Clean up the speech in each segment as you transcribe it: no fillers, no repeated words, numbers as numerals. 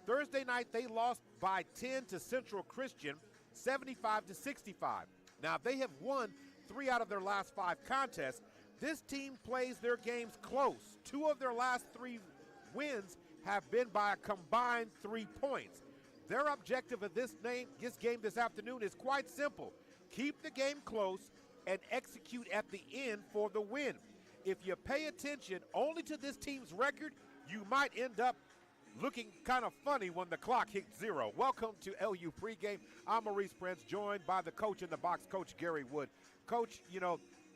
Thursday night, they lost by 10 to Central Christian, 75-65. Now, they have won 3 out of their last 5 contests. This team plays their games close. 2 of their last 3 wins have been by a combined 3 points. Their objective of this game this afternoon is quite simple. Keep the game close and execute at the end for the win. If you pay attention only to this team's record, you might end up looking kind of funny when the clock hits 0. Welcome to LU Pregame. I'm Maurice Prince, joined by the coach in the box, Coach Gary Wood. Coach,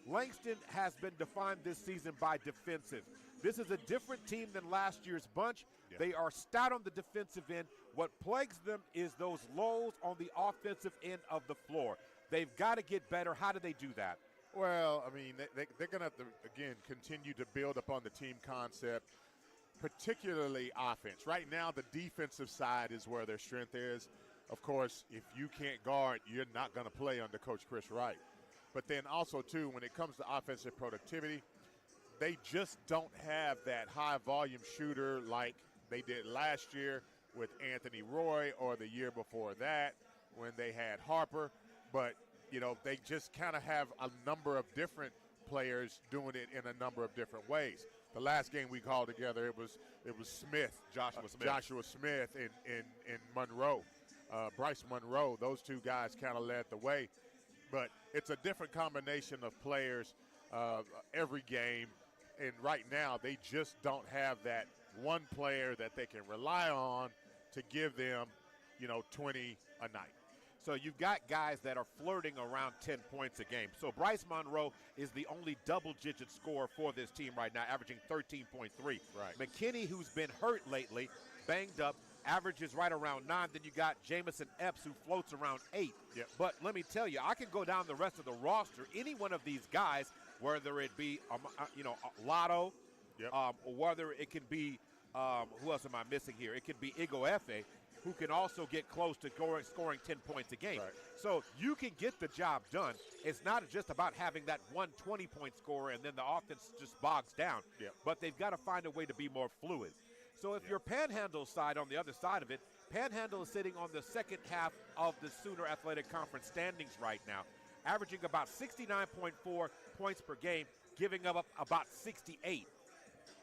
Langton has been defined this season by defensive. This is a different team than last year's bunch. Yeah. They are stout on the defensive end. What plagues them is those lows on the offensive end of the floor. They've got to get better. How do they do that? Well, I mean, they're going to have to, again, continue to build upon the team concept, particularly offense. Right now, the defensive side is where their strength is. Of course, if you can't guard, you're not going to play under Coach Chris Wright. But then also, too, when it comes to offensive productivity, they just don't have that high-volume shooter like they did last year with Anthony Roy or the year before that when they had Harper. But, they just kind of have a number of different players doing it in a number of different ways. The last game we called together, it was Smith. Joshua Smith in Monroe. Bryce Monroe, those 2 guys kind of led the way. But it's a different combination of players every game. And right now, they just don't have that one player that they can rely on to give them, 20 a night. So you've got guys that are flirting around 10 points a game. So Bryce Monroe is the only double-digit scorer for this team right now, averaging 13.3. Right. McKinney, who's been hurt lately, banged up, averages right around 9. Then you got Jamison Epps, who floats around 8. Yep. But let me tell you, I can go down the rest of the roster. Any one of these guys, whether it be, Lotto, yep. Or whether it can be, who else am I missing here? It could be Igo Efe, who can also get close to scoring 10 points a game. Right. So you can get the job done. It's not just about having that 120-point scorer and then the offense just bogs down. Yep. But they've got to find a way to be more fluid. So if your Panhandle side on the other side of it, Panhandle is sitting on the second half of the Sooner Athletic Conference standings right now, averaging about 69.4 points per game, giving up about 68.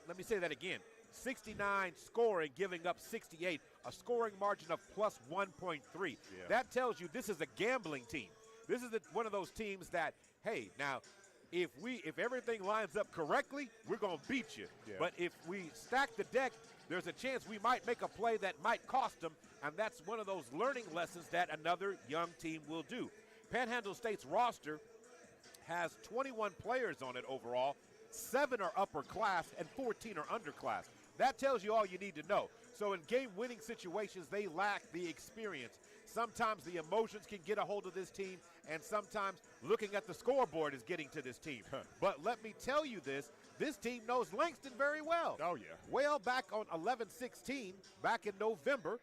Let me say that again. 69 scoring, giving up 68, a scoring margin of plus 1.3. Yeah. That tells you this is a gambling team. This is one of those teams that, hey, now, if everything lines up correctly, we're going to beat you. Yeah. But if we stack the deck, there's a chance we might make a play that might cost them, and that's one of those learning lessons that another young team will do. Panhandle State's roster has 21 players on it overall. 7 are upper class and 14 are underclass. That tells you all you need to know. So in game-winning situations, they lack the experience. Sometimes the emotions can get a hold of this team, and sometimes looking at the scoreboard is getting to this team. But let me tell you this team knows Langton very well. Oh, yeah. Well, back on 11-16, back in November,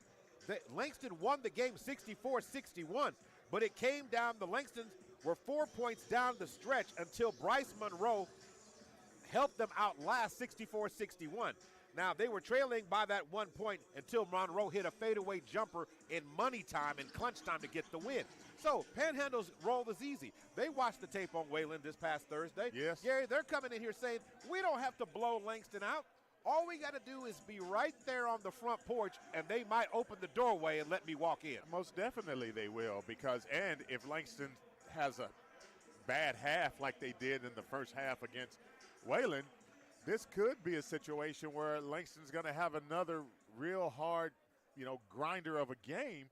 Langton won the game 64-61, but it came down, the Langtons were 4 points down the stretch until Bryce Monroe helped them outlast 64-61. Now, they were trailing by that 1 point until Monroe hit a fadeaway jumper in money time and clutch time to get the win. So, Panhandle's role is easy. They watched the tape on Wayland this past Thursday. Yes. Gary, they're coming in here saying, we don't have to blow Langton out. All we got to do is be right there on the front porch, and they might open the doorway and let me walk in. Most definitely they will, and if Langton has a bad half like they did in the first half against Wayland, this could be a situation where Langston's going to have another real hard, grinder of a game,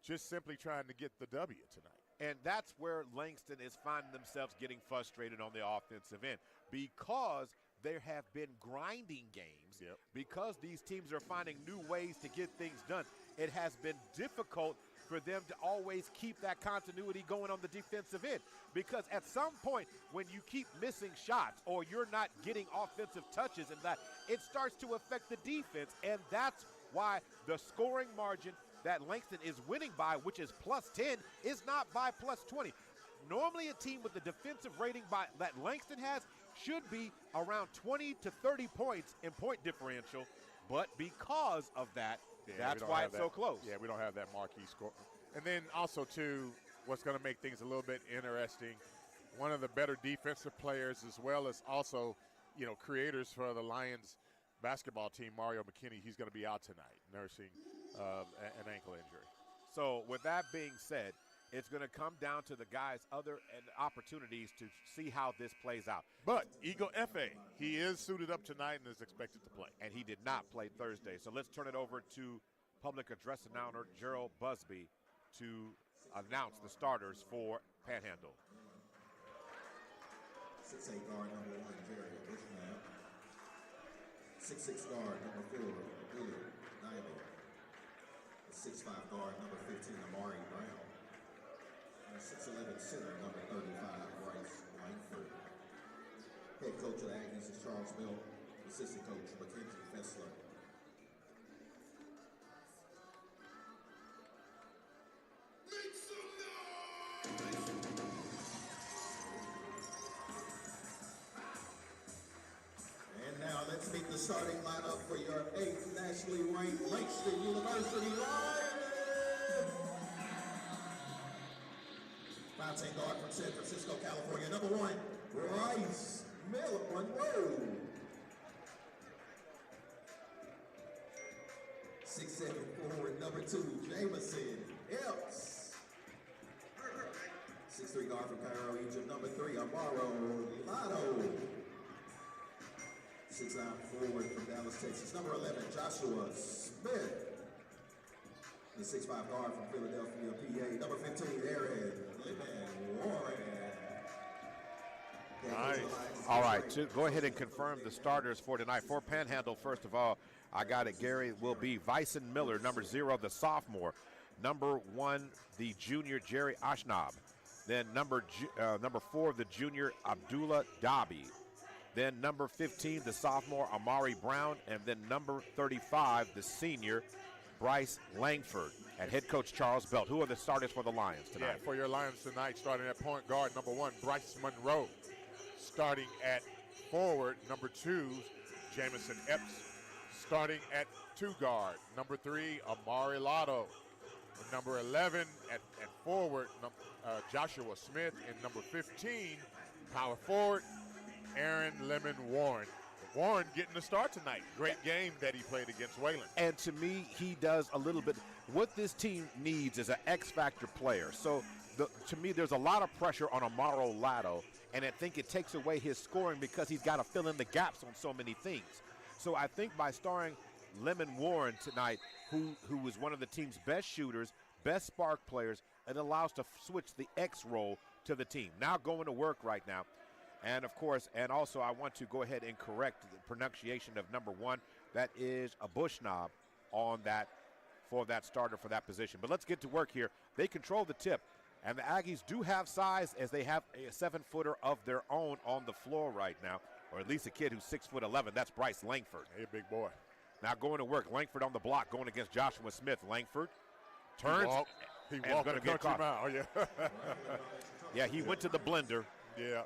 just simply trying to get the W tonight. And that's where Langton is finding themselves getting frustrated on the offensive end, because there have been grinding games. Yep. Because these teams are finding new ways to get things done. It has been difficult for them to always keep that continuity going on the defensive end. Because at some point, when you keep missing shots or you're not getting offensive touches and that, it starts to affect the defense. And that's why the scoring margin that Langton is winning by, which is plus 10, is not by plus 20. Normally a team with the defensive rating that Langton has should be around 20 to 30 points in point differential. But because of that, Yeah, That's why it's so close. Yeah, we don't have that marquee score. And then also, too, what's going to make things a little bit interesting, one of the better defensive players as well as also, creators for the Lions basketball team, Mario McKinney, he's going to be out tonight nursing an ankle injury. So with that being said, it's going to come down to the guys' other opportunities to see how this plays out. But Eagle F.A., he is suited up tonight and is expected to play. And he did not play Thursday. So let's turn it over to public address announcer Gerald Busby to announce the starters for Panhandle. 6'8" guard number 1, Jerry Bushnell. 6'6" guard number 4, Billy Nivey. 6'5" guard number 15, Amari Brown. And 6'11" center number 35, Bryce Langford. Head coach of the Aggies is Charles Mill. Assistant coach Mackenzie Fessler. Make some noise! And now let's meet the starting lineup for your 8th nationally ranked Langton University Lions. 5'10" guard from San Francisco, California. Number 1, Bryce Monroe. 6'7" forward, number 2, Jamison Epps. 6'3" guard from Cairo, Egypt. Number 3, Amaro Lotto. 6'9" forward from Dallas, Texas. Number 11, Joshua Smith. The 6'5" guard from Philadelphia, PA. Number 15, Aaron Warren. Nice. All right, to go ahead and confirm the starters for tonight. For Panhandle, first of all, I got it, Gary, will be Vyson Miller, number 0, the sophomore. Number 1, the junior, Jerry Ashnab. Then number 4, the junior, Abdullah Dabi. Then number 15, the sophomore, Amari Brown. And then number 35, the senior, Bryce Langford. And head coach Charles Belt. Who are the starters for the Lions tonight? Yeah, for your Lions tonight, starting at point guard, number 1, Bryce Monroe. Starting at forward, number 2, Jamison Epps. Starting at 2 guard, number 3, Amari Lotto. Number 11 at forward, Joshua Smith. And number 15, power forward, Aaron Lemon Warren. Warren getting the start tonight. Great game that he played against Wayland. And to me, he does a little bit. What this team needs is an X-factor player. So to me, there's a lot of pressure on Amaro Lotto, and I think it takes away his scoring because he's got to fill in the gaps on so many things. So I think by starring Lemon Warren tonight, who was one of the team's best shooters, best spark players, it allows to switch the X role to the team. Now going to work right now. And, of course, and also I want to go ahead and correct the pronunciation of number 1. That is a Bushnab on that for that starter for that position. But let's get to work here. They control the tip. And the Aggies do have size as they have a 7-footer of their own on the floor right now, or at least a kid who's 6'11". That's Bryce Langford. Hey, big boy. Now going to work. Langford on the block going against Joshua Smith. Langford turns. He walked going the to get country caught. mile. Yeah. Yeah, he went to the blender. Yeah.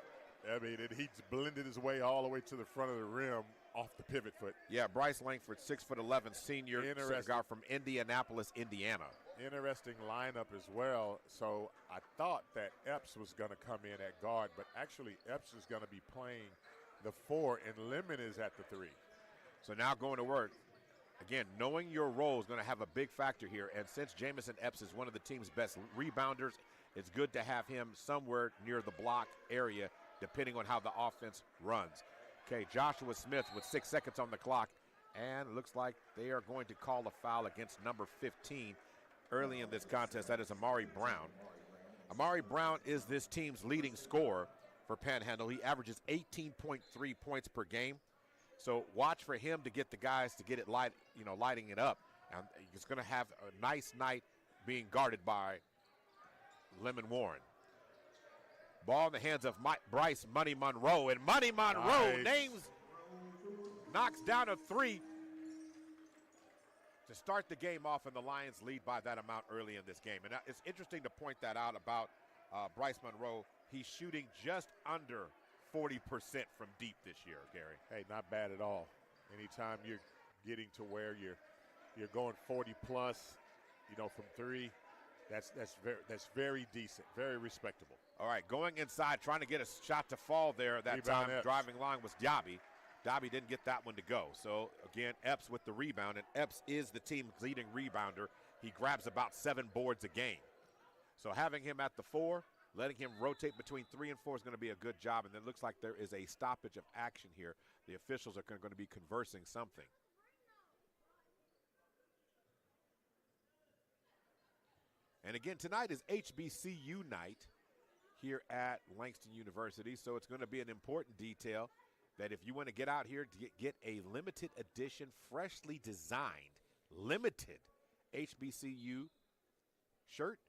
I mean, he's blended his way all the way to the front of the rim off the pivot foot. Yeah, Bryce Langford, 6'11", senior guard from Indianapolis, Indiana. Interesting lineup as well. So I thought that Epps was going to come in at guard, but actually Epps is going to be playing the 4, and Lemon is at the 3. So now going to work. Again, knowing your role is going to have a big factor here, and since Jamison Epps is one of the team's best rebounders, it's good to have him somewhere near the block area, depending on how the offense runs. Okay, Joshua Smith with 6 seconds on the clock, and it looks like they are going to call a foul against number 15 early in this contest. That is Amari Brown. Amari Brown is this team's leading scorer for Panhandle. He averages 18.3 points per game. So watch for him to get the guys to get it lighting it up. And he's going to have a nice night being guarded by Lemon Warren. Ball in the hands of Bryce Money Monroe, and Money Monroe knocks down a 3 to start the game off, and the Lions lead by that amount early in this game. And it's interesting to point that out about Bryce Monroe. He's shooting just under 40% from deep this year, Gary. Hey, not bad at all. Anytime you're getting to where you're you're going 40 plus, from three. That's very decent, very respectable. All right, going inside, trying to get a shot to fall there. That Rebound time, Epps. driving line was Diaby. Diaby didn't get that one to go. So, again, Epps with the rebound, and Epps is the team's leading rebounder. He grabs about 7 boards a game. So having him at the 4, letting him rotate between 3 and 4 is going to be a good job, and it looks like there is a stoppage of action here. The officials are going to be conversing something. And again, tonight is HBCU night here at Langton University, so it's going to be an important detail that if you want to get out here to get a limited edition, freshly designed, limited HBCU shirt,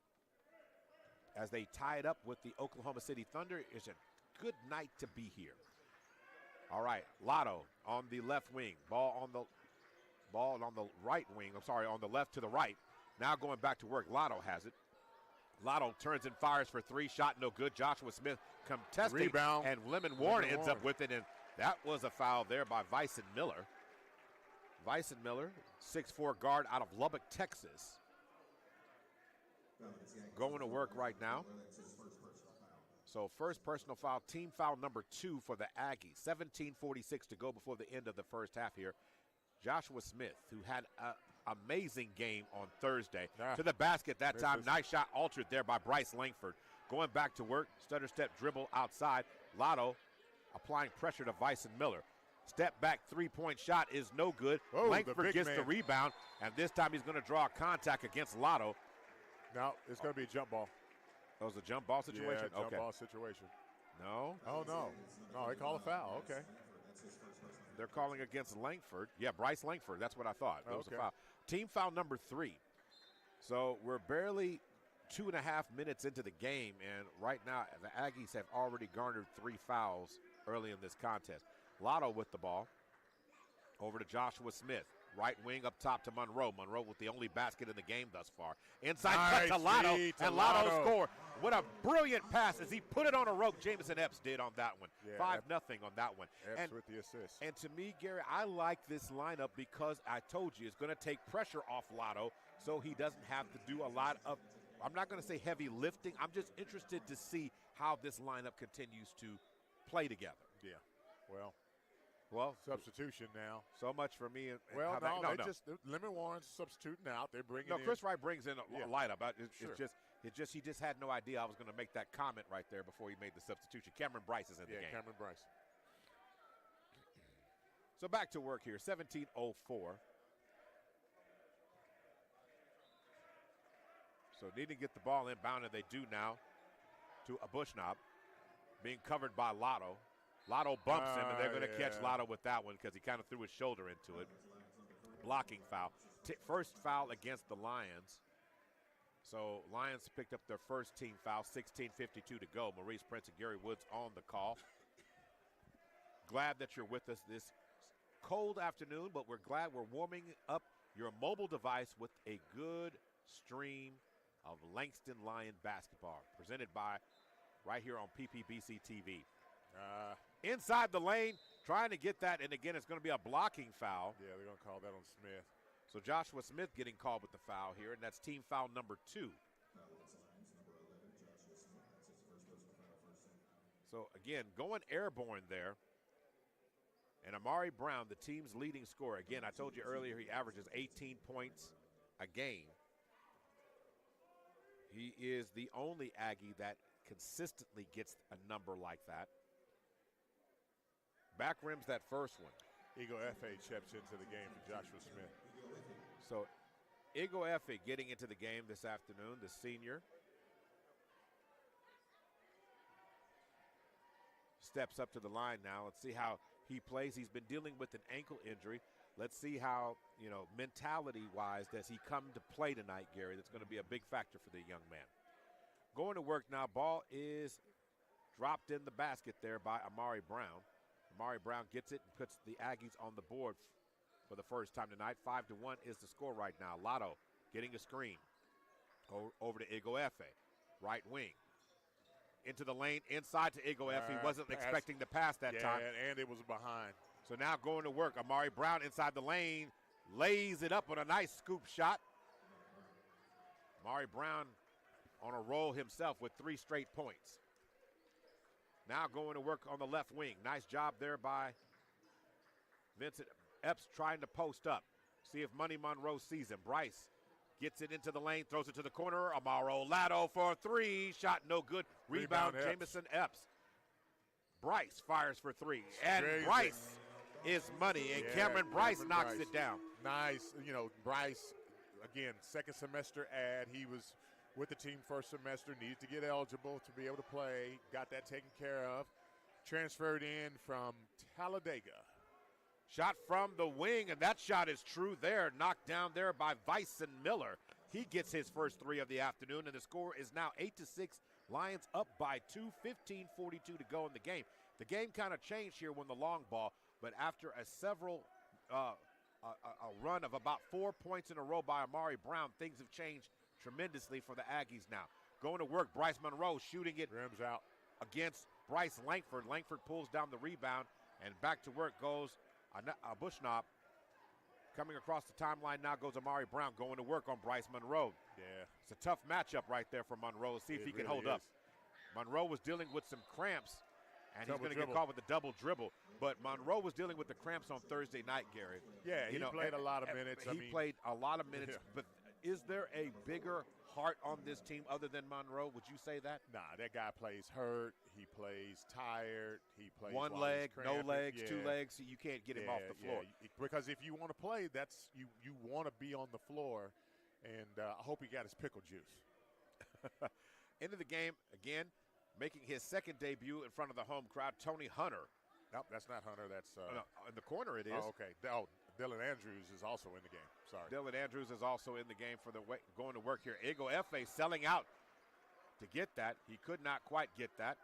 as they tie it up with the Oklahoma City Thunder, it's a good night to be here. All right, Lotto on the left wing, ball on the right wing, on the left to the right. Now going back to work, Lotto has it. Lotto turns and fires for 3, shot no good. Joshua Smith contesting, rebound, and Lemon Warren ends up with it, and that was a foul there by Vyson Miller. Vyson Miller, 6'4" guard out of Lubbock, Texas. Going to work right now. So first personal foul, team foul number 2 for the Aggies. 17:46 to go before the end of the first half here. Joshua Smith, who had an amazing game on Thursday. To the basket that time. Nice shot altered there by Bryce Langford. Going back to work, stutter step dribble outside. Lotto applying pressure to Vyson Miller. Step back 3-point shot is no good. Langford gets the rebound, and this time he's going to draw a contact against Lotto. No, it's going to be a jump ball. That was a jump ball situation? Yeah, jump ball situation. No? Oh, no. No, they call a foul. Okay. They're calling against Langford. Yeah, Bryce Langford. That's what I thought. It was a foul. Team foul number 3. So we're barely 2.5 minutes into the game, and right now the Aggies have already garnered 3 fouls early in this contest. Lotto with the ball. Over to Joshua Smith. Right wing up top to Monroe. Monroe with the only basket in the game thus far. Inside cut to Lotto, and Lotto score. What a brilliant pass as he put it on a rope. Jamison Epps did on that one. 5-0 on that one. Epps with the assist. And to me, Gary, I like this lineup because I told you it's going to take pressure off Lotto so he doesn't have to do a lot of, I'm not going to say heavy lifting. I'm just interested to see how this lineup continues to play together. Yeah, well, substitution now. So much for me. Well, just Lemon Warren's substituting out. They're bringing in. Chris Wright brings in a lineup. He just had no idea I was going to make that comment right there before he made the substitution. Cameron Bryce is in the game. Yeah, Cameron Bryce. So back to work here. 17:04. So needing to get the ball inbound, and they do now to a Bushnab, being covered by Lotto. Lotto bumps him, and they're going to catch Lotto with that one because he kind of threw his shoulder into it. Blocking foul. First foul against the Lions. So Lions picked up their first team foul, 16:52 to go. Maurice Prince and Gary Woods on the call. Glad that you're with us this cold afternoon, but we're glad we're warming up your mobile device with a good stream of Langston Lion basketball, presented by right here on PPBC TV. Inside the lane, trying to get that, and again, it's going to be a blocking foul. Yeah, they're going to call that on Smith. So Joshua Smith getting called with the foul here, and that's team foul number 2. So again, going airborne there. And Amari Brown, the team's leading scorer. Again, I told you earlier he averages 18 points a game. He is the only Aggie that consistently gets a number like that. Back rims that first one. Ego F.A. steps into the game for Joshua Smith. So Ego F.A. getting into the game this afternoon, the senior. Steps up to the line now. Let's see how he plays. He's been dealing with an ankle injury. Let's see how, mentality-wise, does he come to play tonight, Gary? That's going to be a big factor for the young man. Going to work now. Ball is dropped in the basket there by Amari Brown. Amari Brown gets it and puts the Aggies on the board for the first time tonight. 5-1 is the score right now. Lotto getting a screen. Over to Ego F.A. Right wing. Into the lane, inside to Ego F. He wasn't expecting to pass that time. And it was behind. So now going to work. Amari Brown inside the lane. lays it up on a nice scoop shot. Amari Brown on a roll himself with 3 straight points. Now going to work on the left wing. Nice job there by Vincent Epps trying to post up. See if Money Monroe sees him. Bryce gets it into the lane, throws it to the corner. Amaro Lato for 3. Shot no good. Rebound Jamison Epps. Bryce fires for 3. And Bryce is money. And Cameron Bryce knocks it down. Nice. Bryce, again, second semester add. He was with the team first semester, needed to get eligible to be able to play. Got that taken care of. Transferred in from Talladega. Shot from the wing, and that shot is true there. Knocked down there by Vyson Miller. He gets his first 3 of the afternoon, and the score is now 8-6. Lions up by 2, 15:42 to go in the game. The game kind of changed here when the long ball, but after a run of about 4 points in a row by Amari Brown, things have changed tremendously for the Aggies now. Going to work, Bryce Monroe shooting it. Rims out. Against Bryce Langford. Langford pulls down the rebound, and back to work goes Bushnab. Coming across the timeline now goes Amari Brown going to work on Bryce Monroe. Yeah. It's a tough matchup right there for Monroe. See if he can hold up. Monroe was dealing with some cramps, and he's going to get caught with a double dribble. But Monroe was dealing with the cramps on Thursday night, Gary. Yeah, he played a lot of minutes. He played a lot of minutes, but is there a bigger heart on this team other than Monroe? Would you say that? Nah, that guy plays hurt. He plays tired. He plays one leg, no legs, 2 legs. So you can't get him off the floor. Yeah. Because if you want to play, that's you want to be on the floor. And I hope he got his pickle juice. Into the game again, making his second debut in front of the home crowd, Tony Hunter. Nope, that's not Hunter. That's in the corner it is. Oh, okay. Dylan Andrews is also in the game. Sorry. Dylan Andrews is also in the game for going to work here. Ego Efe selling out to get that. He could not quite get that.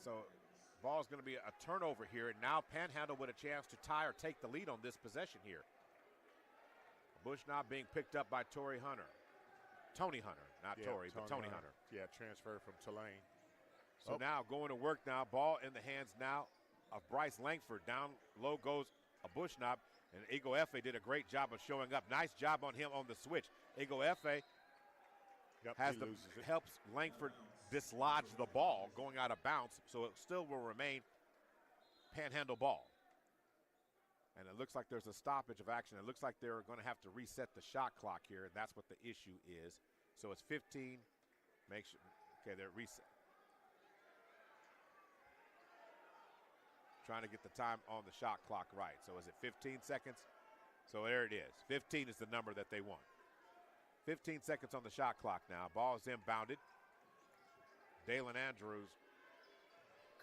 So ball's going to be a turnover here. And now Panhandle with a chance to tie or take the lead on this possession here. Bushnab being picked up by Tony Hunter. Not Tory, but Tony Hunter. Yeah, transfer from Tulane. So now going to work now. Ball in the hands now of Bryce Langford. Down low goes a Bushnab. And Ego Efe did a great job of showing up. Nice job on him on the switch. Ego Efe helps Langford dislodge the ball going out of bounds, so it still will remain Panhandle ball. And it looks like there's a stoppage of action. It looks like they're going to have to reset the shot clock here, and that's what the issue is. So it's 15. Make sure. Okay, they're reset. Trying to get the time on the shot clock right. So is it 15 seconds? So there it is. 15 is the number that they want. 15 seconds on the shot clock now. Ball is inbounded. Dalen Andrews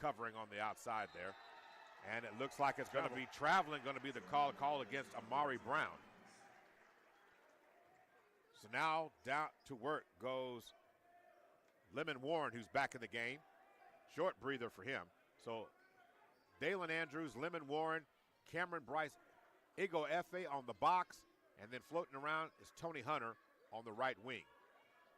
covering on the outside there. And it looks like it's going to be traveling, going to be the call against Amari Brown. So now down to work goes Lemon Warren, who's back in the game. Short breather for him. So Dalen Andrews, Lemon Warren, Cameron Bryce, Ego Efe on the box, and then floating around is Tony Hunter on the right wing.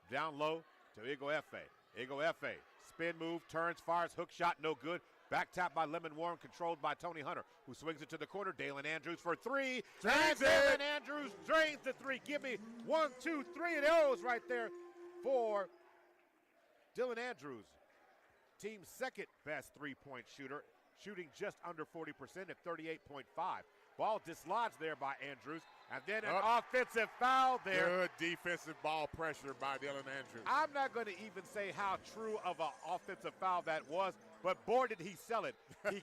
Down low to Ego Efe. Ego Efe, spin move, turns, fires, hook shot, no good. Back tap by Lemon Warren, controlled by Tony Hunter, who swings it to the corner. Dalen Andrews for 3. And Dalen Andrews drains the 3. Give me 1, 2, 3 of those right there for Dylan Andrews. Team's second best three-point shooter, shooting just under 40% at 38.5. Ball dislodged there by Andrews, and then an offensive foul there. Good defensive ball pressure by Dylan Andrews. I'm not going to even say how true of an offensive foul that was, but boy, did he sell it. He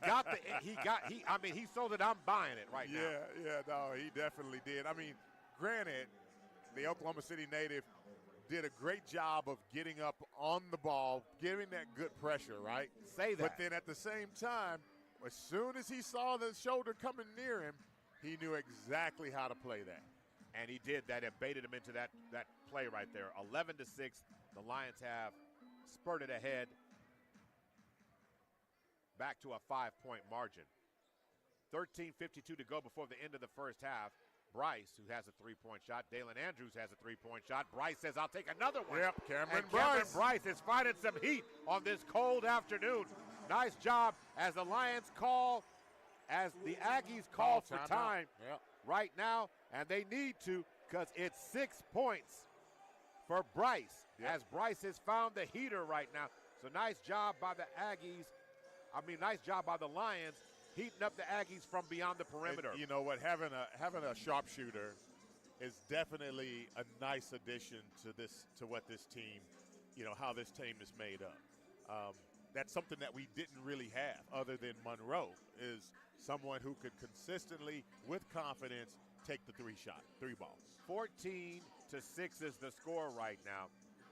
sold it. I'm buying it right now. No, he definitely did. I mean, granted, the Oklahoma City native did a great job of getting up on the ball, giving that good pressure, right? Say that. But then at the same time, as soon as he saw the shoulder coming near him, he knew exactly how to play that. And he did that and baited him into that play right there. 11-6, the Lions have spurted ahead back to a 5-point margin. 13:52 to go before the end of the first half. Bryce, who has a three-point shot. Dalen Andrews has a three-point shot. Bryce says, I'll take another one. Yep, Cameron Bryce is finding some heat on this cold afternoon. Nice job as the Lions call, as the Aggies call for time. Yep. right now, and they need to because it's 6 points for Bryce, as Bryce has found the heater right now. So nice job by the Aggies. Nice job by the Lions heating up the Aggies from beyond the perimeter. And you know what? Having a sharpshooter is definitely a nice addition to what this team, how this team is made up. That's something that we didn't really have other than Monroe, is someone who could consistently, with confidence, take the three ball. 14-6 is the score right now.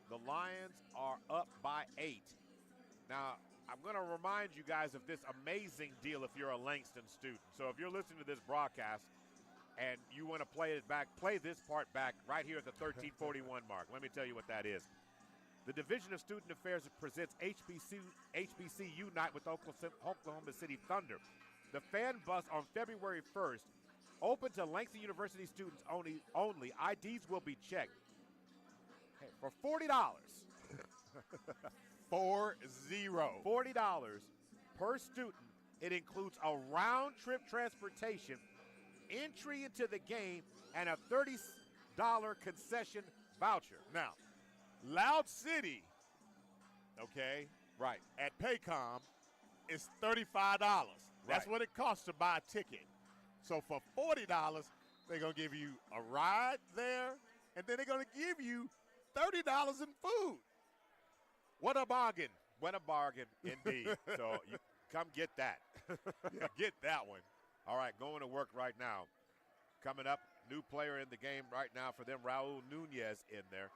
The Lions are up by 8. Now, I'm going to remind you guys of this amazing deal if you're a Langton student. So if you're listening to this broadcast and you want to play it back, play this part back right here at the 1341 mark. Let me tell you what that is. The Division of Student Affairs presents HBCU Night with Oklahoma City Thunder. The fan bus on February 1st, open to Langton University students only. IDs will be checked. Hey, for $40. $40 per student. It includes a round-trip transportation, entry into the game, and a $30 concession voucher. Now, Loud City, okay, right, at Paycom is $35. That's what it costs to buy a ticket. So for $40, they're going to give you a ride there, and then they're going to give you $30 in food. What a bargain. What a bargain, indeed. So you come get that. Get that one. All right, going to work right now. Coming up, new player in the game right now for them, Raul Nunez in there.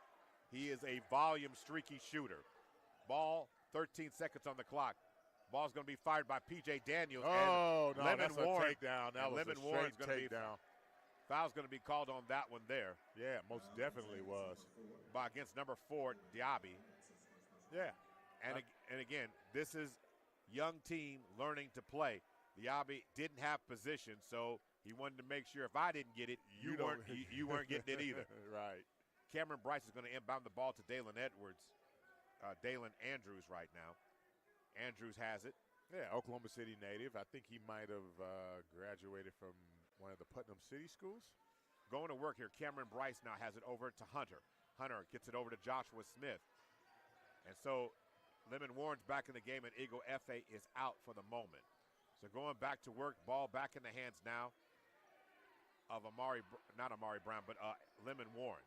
He is a volume streaky shooter. Ball, 13 seconds on the clock. Ball's going to be fired by P.J. Daniels. Oh, no, Lemon that's Warren, a takedown. That was Lemon a Warren's straight going to be takedown. Foul's going to be called on that one there. Yeah, most definitely was. Against number 4, Diaby. Yeah. And again, this is young team learning to play. Diaby didn't have position, so he wanted to make sure if I didn't get it, you weren't getting it either. Right. Cameron Bryce is going to inbound the ball to Dalen Andrews right now. Andrews has it. Yeah, Oklahoma City native. I think he might have graduated from one of the Putnam City schools. Going to work here. Cameron Bryce now has it over to Hunter. Hunter gets it over to Joshua Smith. And so Lemon Warren's back in the game, and Eagle F.A. is out for the moment. So going back to work, ball back in the hands now of not Amari Brown, but Lemon Warren.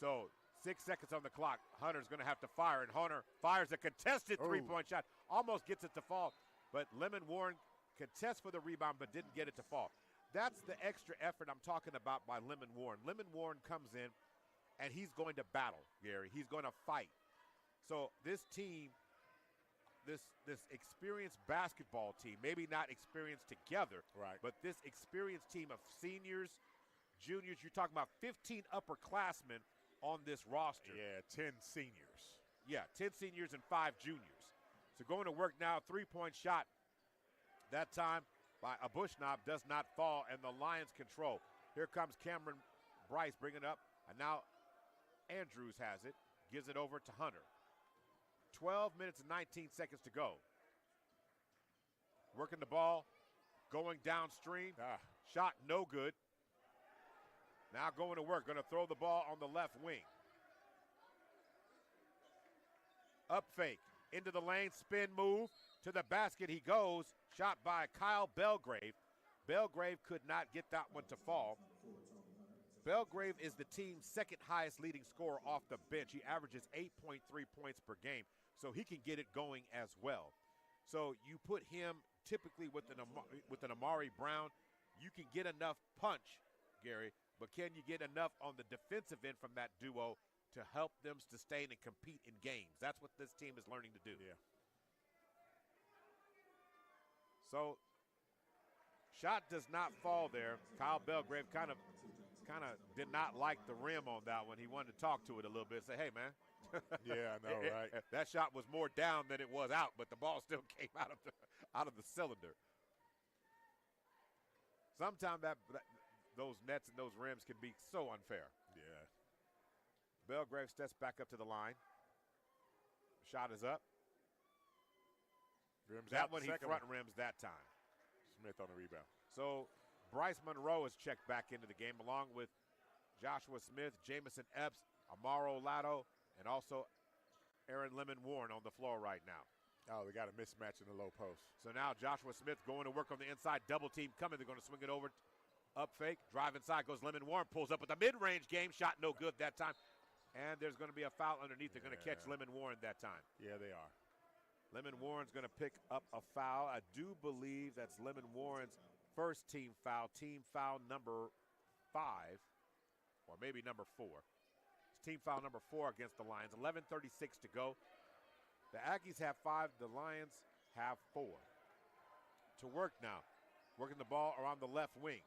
So 6 seconds on the clock. Hunter's going to have to fire, and Hunter fires a contested three-point shot. Almost gets it to fall, but Lemon Warren contests for the rebound but didn't get it to fall. That's the extra effort I'm talking about by Lemon Warren. Lemon Warren comes in, and he's going to battle, Gary. He's going to fight. So this team, this experienced basketball team, maybe not experienced together, right, but this experienced team of seniors, juniors, you're talking about 15 upperclassmen on this roster. Yeah, 10 seniors. Yeah, 10 seniors and 5 juniors. So going to work now, three-point shot. That time by a Bushnab does not fall, and the Lions control. Here comes Cameron Bryce bringing it up, and now Andrews has it, gives it over to Hunter. 12 minutes and 19 seconds to go. Working the ball, going downstream. Shot no good. Now going to work, going to throw the ball on the left wing. Up fake, into the lane, spin move, to the basket he goes. Shot by Kyle Belgrave. Belgrave could not get that one to fall. Belgrave is the team's second highest leading scorer off the bench. He averages 8.3 points per game, so he can get it going as well. So you put him typically with an Amari Brown, you can get enough punch, Gary, but can you get enough on the defensive end from that duo to help them sustain and compete in games? That's what this team is learning to do. Yeah. So shot does not fall there. Kyle Belgrave kind of did not like the rim on that one. He wanted to talk to it a little bit, say, hey, man. Yeah, I know, right? That shot was more down than it was out, but the ball still came out of the cylinder. Sometimes those nets and those rims can be so unfair. Yeah. Belgrave steps back up to the line. Shot is up. Rims that out one he front rims that time. Smith on the rebound. So Bryce Monroe is checked back into the game along with Joshua Smith, Jamison Epps, Amaro Lato, and also Aaron Lemon Warren on the floor right now. Oh, they got a mismatch in the low post. So now Joshua Smith going to work on the inside, double team coming. They're going to swing it over, up fake, drive inside, goes Lemon Warren, pulls up with the mid-range game, shot no good that time. And there's going to be a foul underneath. They're going to catch Lemon Warren that time. Yeah, they are. Lemon Warren's going to pick up a foul. I do believe that's Lemon Warren's first team foul number 5, or maybe number 4. It's team foul number 4 against the Lions. 11:36 to go. The Aggies have 5, the Lions have 4. To work now, working the ball around the left wing.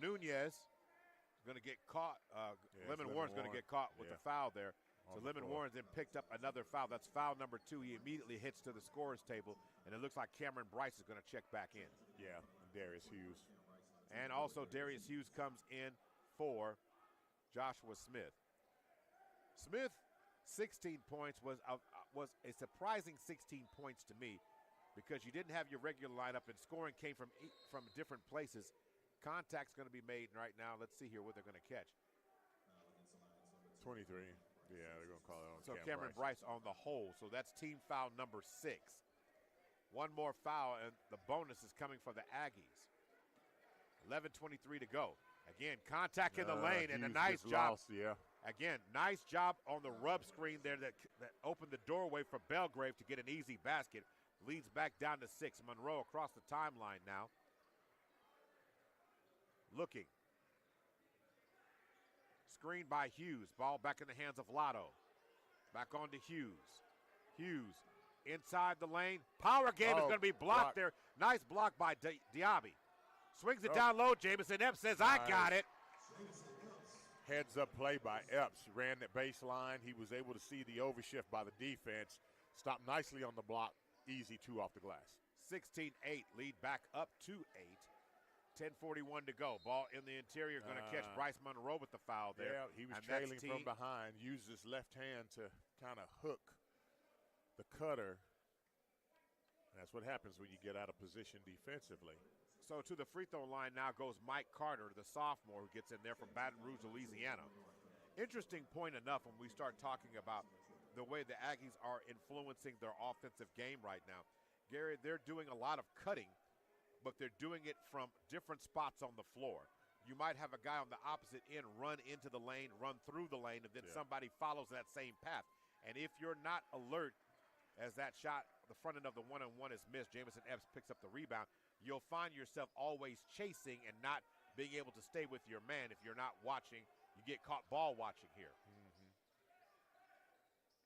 Nunez is going to get caught. Lemon Warren's going to get caught with the foul there. So Lemon Warren then picked up another foul. That's foul number 2. He immediately hits to the scorer's table, and it looks like Cameron Bryce is going to check back in. Yeah, and Darius Hughes. And also Darius Hughes comes in for Joshua Smith. Smith, 16 points, was a surprising 16 points to me because you didn't have your regular lineup and scoring came from different places. Contact's going to be made right now. Let's see here what they're going to catch. 23. Yeah, they're going to call it on Cameron Bryce on the hole. So that's team foul number 6. One more foul, and the bonus is coming for the Aggies. 11:23 to go. Again, contact in the lane, and a nice job. Again, nice job on the rub screen there that opened the doorway for Belgrave to get an easy basket. Leads back down to 6. Monroe across the timeline now. Looking. Screen by Hughes. Ball back in the hands of Lotto. Back on to Hughes. Hughes inside the lane. Power game is going to be blocked there. Nice block by Diaby. Swings it down low. Jamison Epps says, I got it. Heads up play by Epps. Ran the baseline. He was able to see the overshift by the defense. Stopped nicely on the block. Easy 2 off the glass. 16-8. Lead back up to 8. 10:41 to go. Ball in the interior. Going to catch Bryce Monroe with the foul there. Yeah, he was trailing from behind. Used his left hand to kind of hook the cutter. That's what happens when you get out of position defensively. So to the free throw line now goes Mike Carter, the sophomore who gets in there from Baton Rouge, Louisiana. Interesting point enough when we start talking about the way the Aggies are influencing their offensive game right now. Gary, they're doing a lot of cutting, but they're doing it from different spots on the floor. You might have a guy on the opposite end run into the lane, run through the lane, and then somebody follows that same path. And if you're not alert as that shot, the front end of the one-on-one is missed, Jamison Epps picks up the rebound, you'll find yourself always chasing and not being able to stay with your man. If you're not watching, you get caught ball watching here.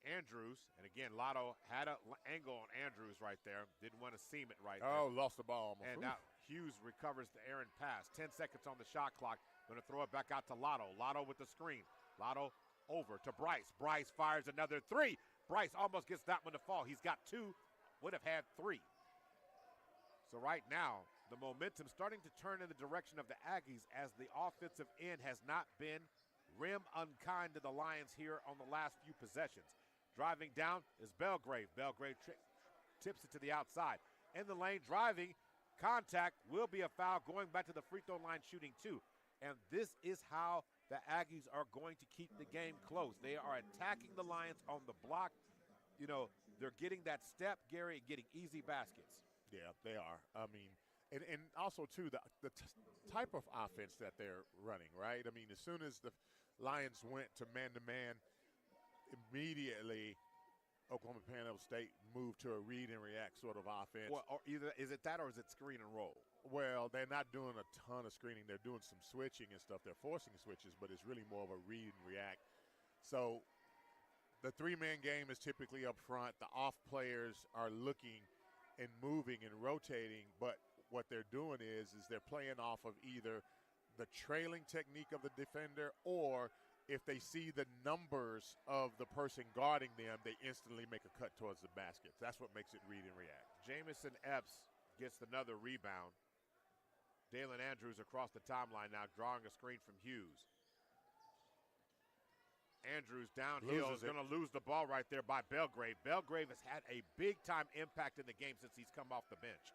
Andrews, and again, Lotto had an angle on Andrews right there. Didn't want to seam it right there. Oh, lost the ball almost. And now Hughes recovers the errant pass. 10 seconds on the shot clock. Going to throw it back out to Lotto. Lotto with the screen. Lotto over to Bryce. Bryce fires another 3. Bryce almost gets that one to fall. He's got 2, would have had 3. So right now, the momentum starting to turn in the direction of the Aggies as the offensive end has not been rim unkind to the Lions here on the last few possessions. Driving down is Belgrave. Belgrave tips it to the outside. In the lane, driving, contact, will be a foul, going back to the free throw line, shooting 2. And this is how the Aggies are going to keep the game close. They are attacking the Lions on the block. You know, they're getting that step, Gary, and getting easy baskets. Yeah, they are. I mean, and also, too, the type of offense that they're running, right? I mean, as soon as the Lions went to man-to-man, immediately Oklahoma Panhandle State moved to a read and react sort of offense. Well, or either is it that or is it screen and roll? Well, they're not doing a ton of screening. They're doing some switching and stuff. They're forcing switches, but it's really more of a read and react. So the 3-man game is typically up front. The off players are looking and moving and rotating, but what they're doing is they're playing off of either the trailing technique of the defender, or if they see the numbers of the person guarding them, they instantly make a cut towards the basket. That's what makes it read and react. Jamison Epps gets another rebound. Dalen Andrews across the timeline now, drawing a screen from Hughes. Andrews downhill is going to lose the ball right there by Belgrave. Belgrave has had a big-time impact in the game since he's come off the bench.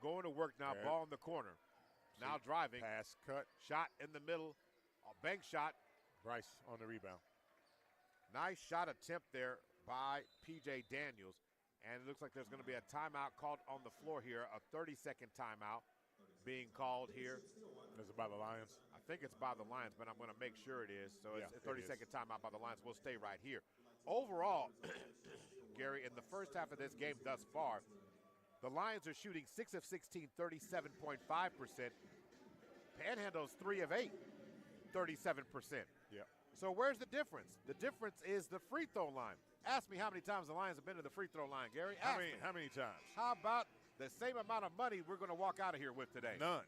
Going to work now, Okay. ball in the corner. Now driving. Pass cut. Shot in the middle. A bank shot. Bryce on the rebound. Nice shot attempt there by P.J. Daniels. And it looks like there's going to be a timeout called on the floor here, a 30-second timeout being called here. Is it by the Lions? I think it's by the Lions, but I'm going to make sure it is. So Yeah, it's a it 30-second timeout by the Lions. We'll stay right here. Overall, Gary, in the first half of this game thus far, the Lions are shooting 6 of 16, 37.5%. Panhandle's 3 of 8, 37%. Yeah. So where's the difference? The difference is the free throw line. Ask me how many times the Lions have been to the free throw line, Gary. How Ask me. many times? How about the same amount of money we're going to walk out of here with today? None.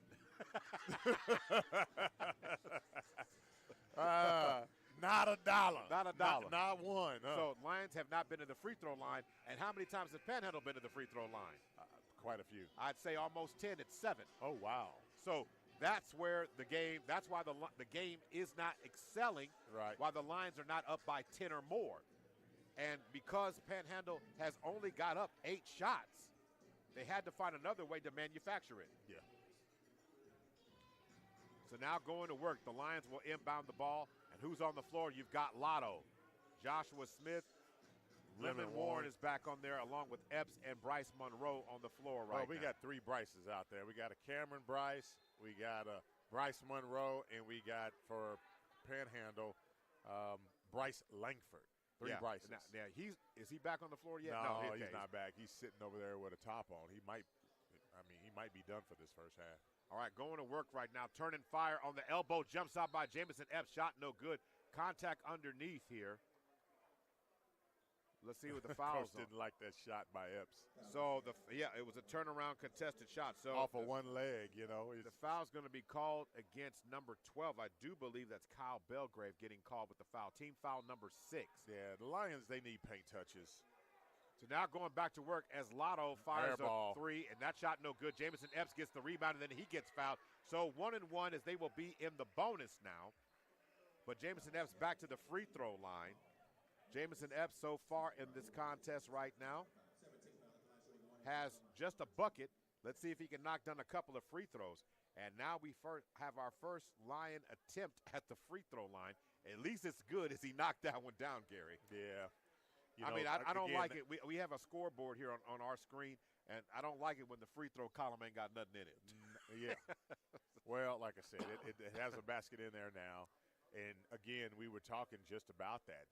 Not a dollar. Not a dollar. Not one. So Lions have not been to the free throw line. And how many times has Panhandle been to the free throw line? Quite a few. I'd say almost 10. It's 7. Oh, wow. So that's where the game, that's why the game is not excelling. Right. Why the Lions are not up by 10 or more. And because Panhandle has only got up 8 shots, they had to find another way to manufacture it. Yeah. So now going to work, the Lions will inbound the ball. And who's on the floor? You've got Lotto, Joshua Smith, Lemon Warren is back on there along with Epps and Bryce Monroe on the floor right Well, we now. got 3 Bryces out there. We got a Cameron Bryce, we got a Bryce Monroe, and we got for Panhandle, Bryce Langford. 3 Bryces. Now, is he back on the floor yet? No, Okay. he's not back. He's sitting over there with a top on. He might be done for this first half. All right, going to work right now. Turning fire on the elbow. Jumps out by Jamison Epps. Shot no good. Contact underneath here. Let's see what the fouls Coach didn't like that shot by Epps. So, it was a turnaround contested shot. So Off of one leg, you know. The foul's going to be called against number 12. I do believe that's Kyle Belgrave getting called with the foul. Team foul number 6. Yeah, the Lions, they need paint touches. So now going back to work as Lotto fires Air ball. a 3, and that shot no good. Jamison Epps gets the rebound, and then he gets fouled. So 1-1 as they will be in the bonus now. But Jamison Epps back to the free throw line. Jamison Epps so far in this contest right now has just a bucket. Let's see if he can knock down a couple of free throws. And now we have our first Lion attempt at the free throw line. At least it's good as he knocked that one down, Gary. Yeah. I don't like it. We have a scoreboard here on our screen, and I don't like it when the free throw column ain't got nothing in it. Yeah. Well, like I said, it has a basket in there now. And, again, we were talking just about that.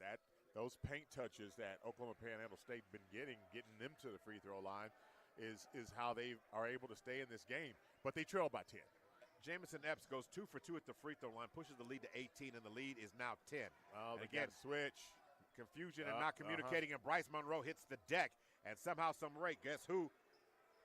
Those paint touches that Oklahoma Panhandle State been getting them to the free throw line is how they are able to stay in this game. But they trail by 10. Jamison Epps goes 2 for 2 at the free throw line, pushes the lead to 18, and the lead is now 10. Oh, and again, switch. Confusion and not communicating, and Bryce Monroe hits the deck, and somehow, some way, guess who?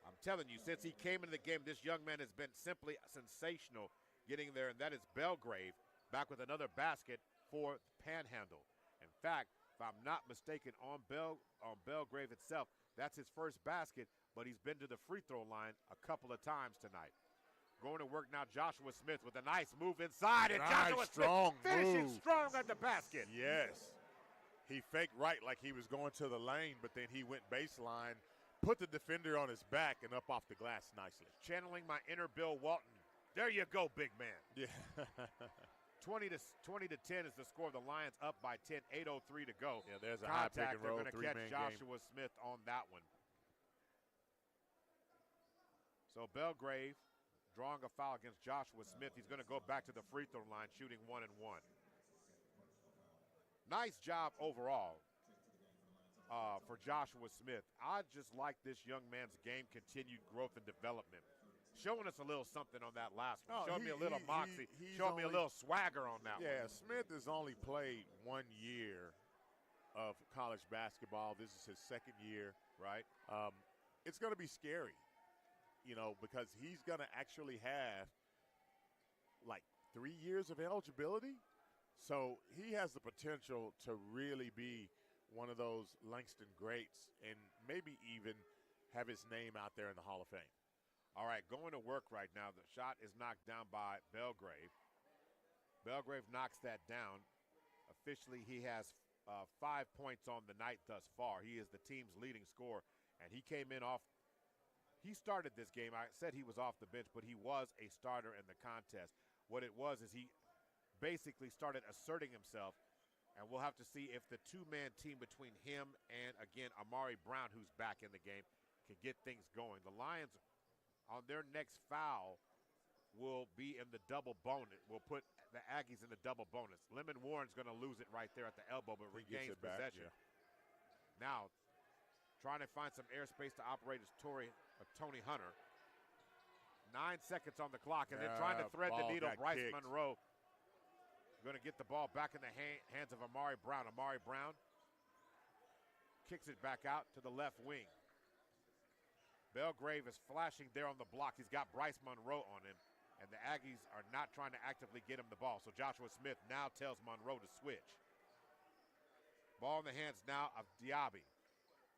I'm telling you, since he came into the game, this young man has been simply sensational getting there, and that is Belgrave back with another basket for Panhandle. In fact, if I'm not mistaken, on Belgrave itself, that's his first basket, but he's been to the free throw line a couple of times tonight. Going to work now, Joshua Smith with a nice move inside, and Joshua strong Smith finishing move. strong at the basket. Yes. He faked right like he was going to the lane, but then he went baseline, put the defender on his back, and up off the glass nicely. Channeling my inner Bill Walton. There you go, big man. Yeah. 20 to 10 is the score of the Lions, up by 10, 8:03 to go. Yeah, there's a high pick and roll, They're going to catch three-man Joshua game. Smith on that one. So Belgrave drawing a foul against Joshua Smith. He's going to go back to the free throw line, shooting 1-1. Nice job overall for Joshua Smith. I just like this young man's game continued growth and development. Showing us a little something on that last one. Showing me a little moxie. Showing me a little swagger on that one. Yeah, Smith has only played 1 year of college basketball. This is his second year. Right. It's going to be scary, because he's going to actually have like 3 years of eligibility. So he has the potential to really be one of those Langston greats and maybe even have his name out there in the Hall of Fame. All right, going to work right now. The shot is knocked down by Belgrave. Belgrave knocks that down. Officially, he has 5 points on the night thus far. He is the team's leading scorer, and he came in off he started this game. I said he was off the bench, but he was a starter in the contest. What it was is he basically started asserting himself, and we'll have to see if the two-man team between him and, again, Amari Brown, who's back in the game, can get things going. The Lions, on their next foul, will be in the double bonus. We'll put the Aggies in the double bonus. Lemon Warren's going to lose it right there at the elbow, but regains possession. Now, trying to find some airspace to operate is Tony Hunter. 9 seconds on the clock, and then trying to thread the needle. Bryce Monroe going to get the ball back in the hands of Amari Brown. Amari Brown kicks it back out to the left wing. Belgrave is flashing there on the block. He's got Bryce Monroe on him, and the Aggies are not trying to actively get him the ball. So Joshua Smith now tells Monroe to switch. Ball in the hands now of Diaby.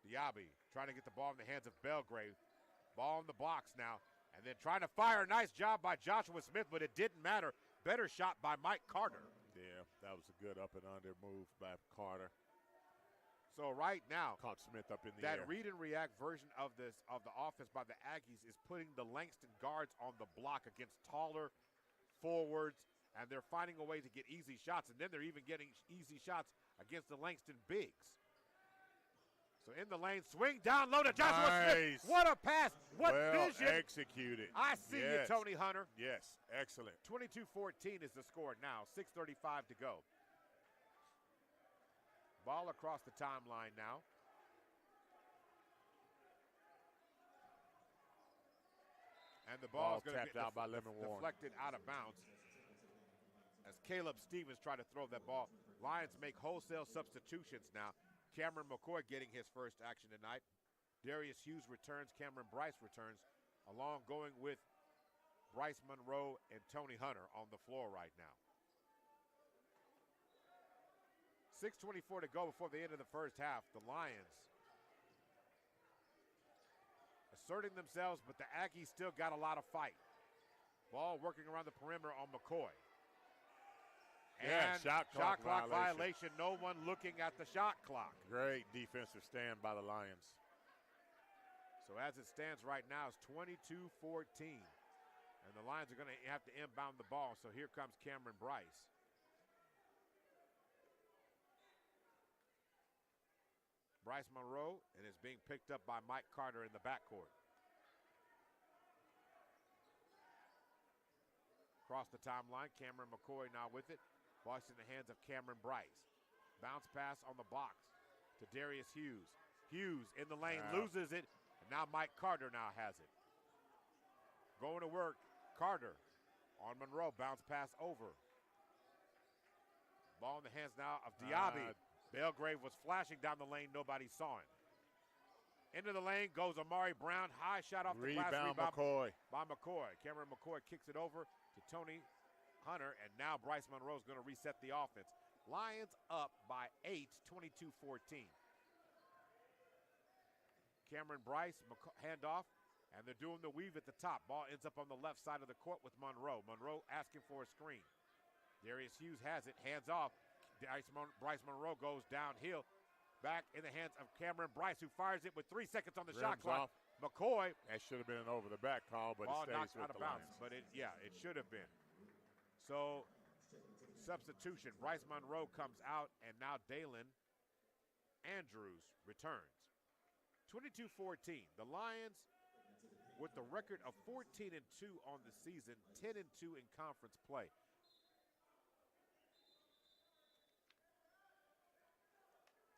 Diaby trying to get the ball in the hands of Belgrave. Ball in the box now, and then trying to fire. Nice job by Joshua Smith, but it didn't matter. Better shot by Mike Carter. Yeah, that was a good up and under move by Carter. So right now, caught Smith up in the air. That read and react version of the offense by the Aggies is putting the Langston guards on the block against taller forwards, and they're finding a way to get easy shots, and then they're even getting easy shots against the Langston bigs. So in the lane, swing down low to Joshua Smith. What a pass. What vision. Executed. I see you, Tony Hunter. Yes, excellent. 22-14 is the score now, 6:35 to go. Ball across the timeline now. And the ball is going to get out by Lemon Warren. Deflected out of bounds as Caleb Stevens tried to throw that ball. Lions make wholesale substitutions now. Cameron McCoy getting his first action tonight. Darius Hughes returns. Cameron Bryce returns, along going with Bryce Monroe and Tony Hunter on the floor right now. 6:24 to go before the end of the first half. The Lions asserting themselves, but the Aggies still got a lot of fight. Ball working around the perimeter on McCoy. And shot clock violation. No one looking at the shot clock. Great defensive stand by the Lions. So as it stands right now, it's 22-14. And the Lions are going to have to inbound the ball. So here comes Cameron Bryce. Bryce Monroe, and it's being picked up by Mike Carter in the backcourt. Across the timeline, Cameron McCoy now with it. Ball in the hands of Cameron Bryce. Bounce pass on the box to Darius Hughes. Hughes in the lane, loses it, and now Mike Carter now has it. Going to work, Carter on Monroe, bounce pass over. Ball in the hands now of Diaby. Belgrave was flashing down the lane, nobody saw him. Into the lane goes Amari Brown, high shot off the glass rebound by McCoy. Cameron McCoy kicks it over to Tony Hunter, and now Bryce Monroe is going to reset the offense. Lions up by 8, 22-14. Cameron Bryce, handoff, and they're doing the weave at the top. Ball ends up on the left side of the court with Monroe. Monroe asking for a screen. Darius Hughes has it, hands off. Bryce Monroe goes downhill. Back in the hands of Cameron Bryce, who fires it with 3 seconds on the shot clock. McCoy. That should have been an over-the-back call, but ball it stays knocked out with of the bounds. Lions. But it should have been. So, substitution. Bryce Monroe comes out, and now Dalen Andrews returns. 22-14. The Lions, with the record of 14-2 on the season, 10-2 in conference play.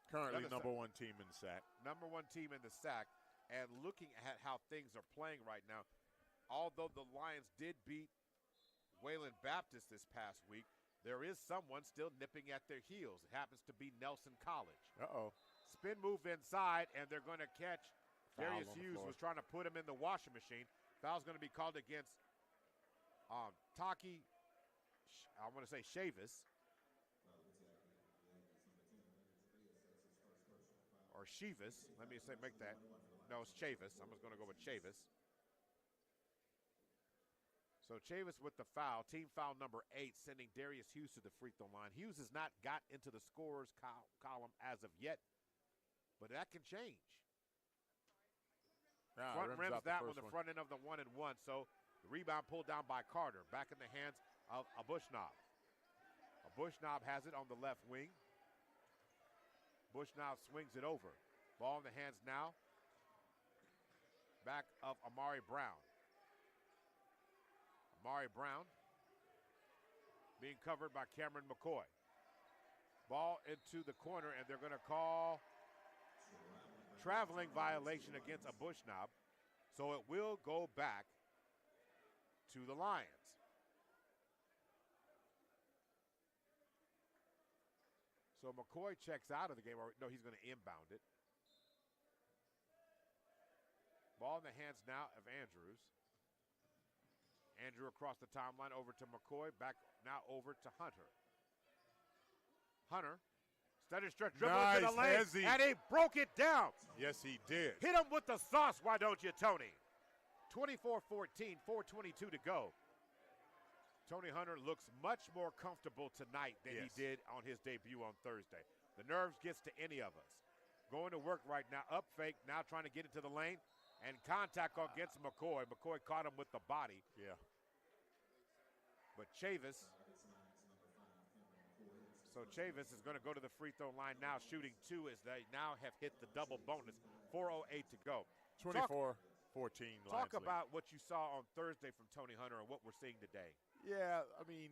Currently number one team in the SAC. Number one team in the SAC. And looking at how things are playing right now, although the Lions did beat Wayland Baptist this past week, there is someone still nipping at their heels. It happens to be Nelson College. Spin move inside, and they're going to catch. Darius Hughes was trying to put him in the washing machine. Foul's going to be called against Taki, I want to say Chavis. Or Chivas. Let me say, make that. No, it's Chavis. I'm just going to go with Chavis. So Chavis with the foul. Team foul number 8, sending Darius Hughes to the free throw line. Hughes has not got into the scorer's column as of yet, but that can change. Front rims that one, the front end of the 1-1. So the rebound pulled down by Carter. Back in the hands of Bushnab. Bushnab has it on the left wing. Bushnab swings it over. Ball in the hands now. Back of Amari Brown. Amari Brown being covered by Cameron McCoy. Ball into the corner, and they're going to call traveling violation against a Bushnab. So it will go back to the Lions. So McCoy checks out of the game. Or no, he's going to inbound it. Ball in the hands now of Andrews. Andrew across the timeline over to McCoy. Back now over to Hunter. Hunter, steady stretch dribble into the lane, and he broke it down. Yes, he did. Hit him with the sauce, why don't you, Tony? 24-14, 4:22 to go. Tony Hunter looks much more comfortable tonight than he did on his debut on Thursday. The nerves gets to any of us. Going to work right now, up fake, now trying to get into the lane, and contact against McCoy. McCoy caught him with the body. Yeah. But Chavis, so Chavis is going to go to the free throw line now, shooting 2 as they now have hit the double bonus. 4:08 to go. 24-14. Talk about what you saw on Thursday from Tony Hunter and what we're seeing today. Yeah, I mean,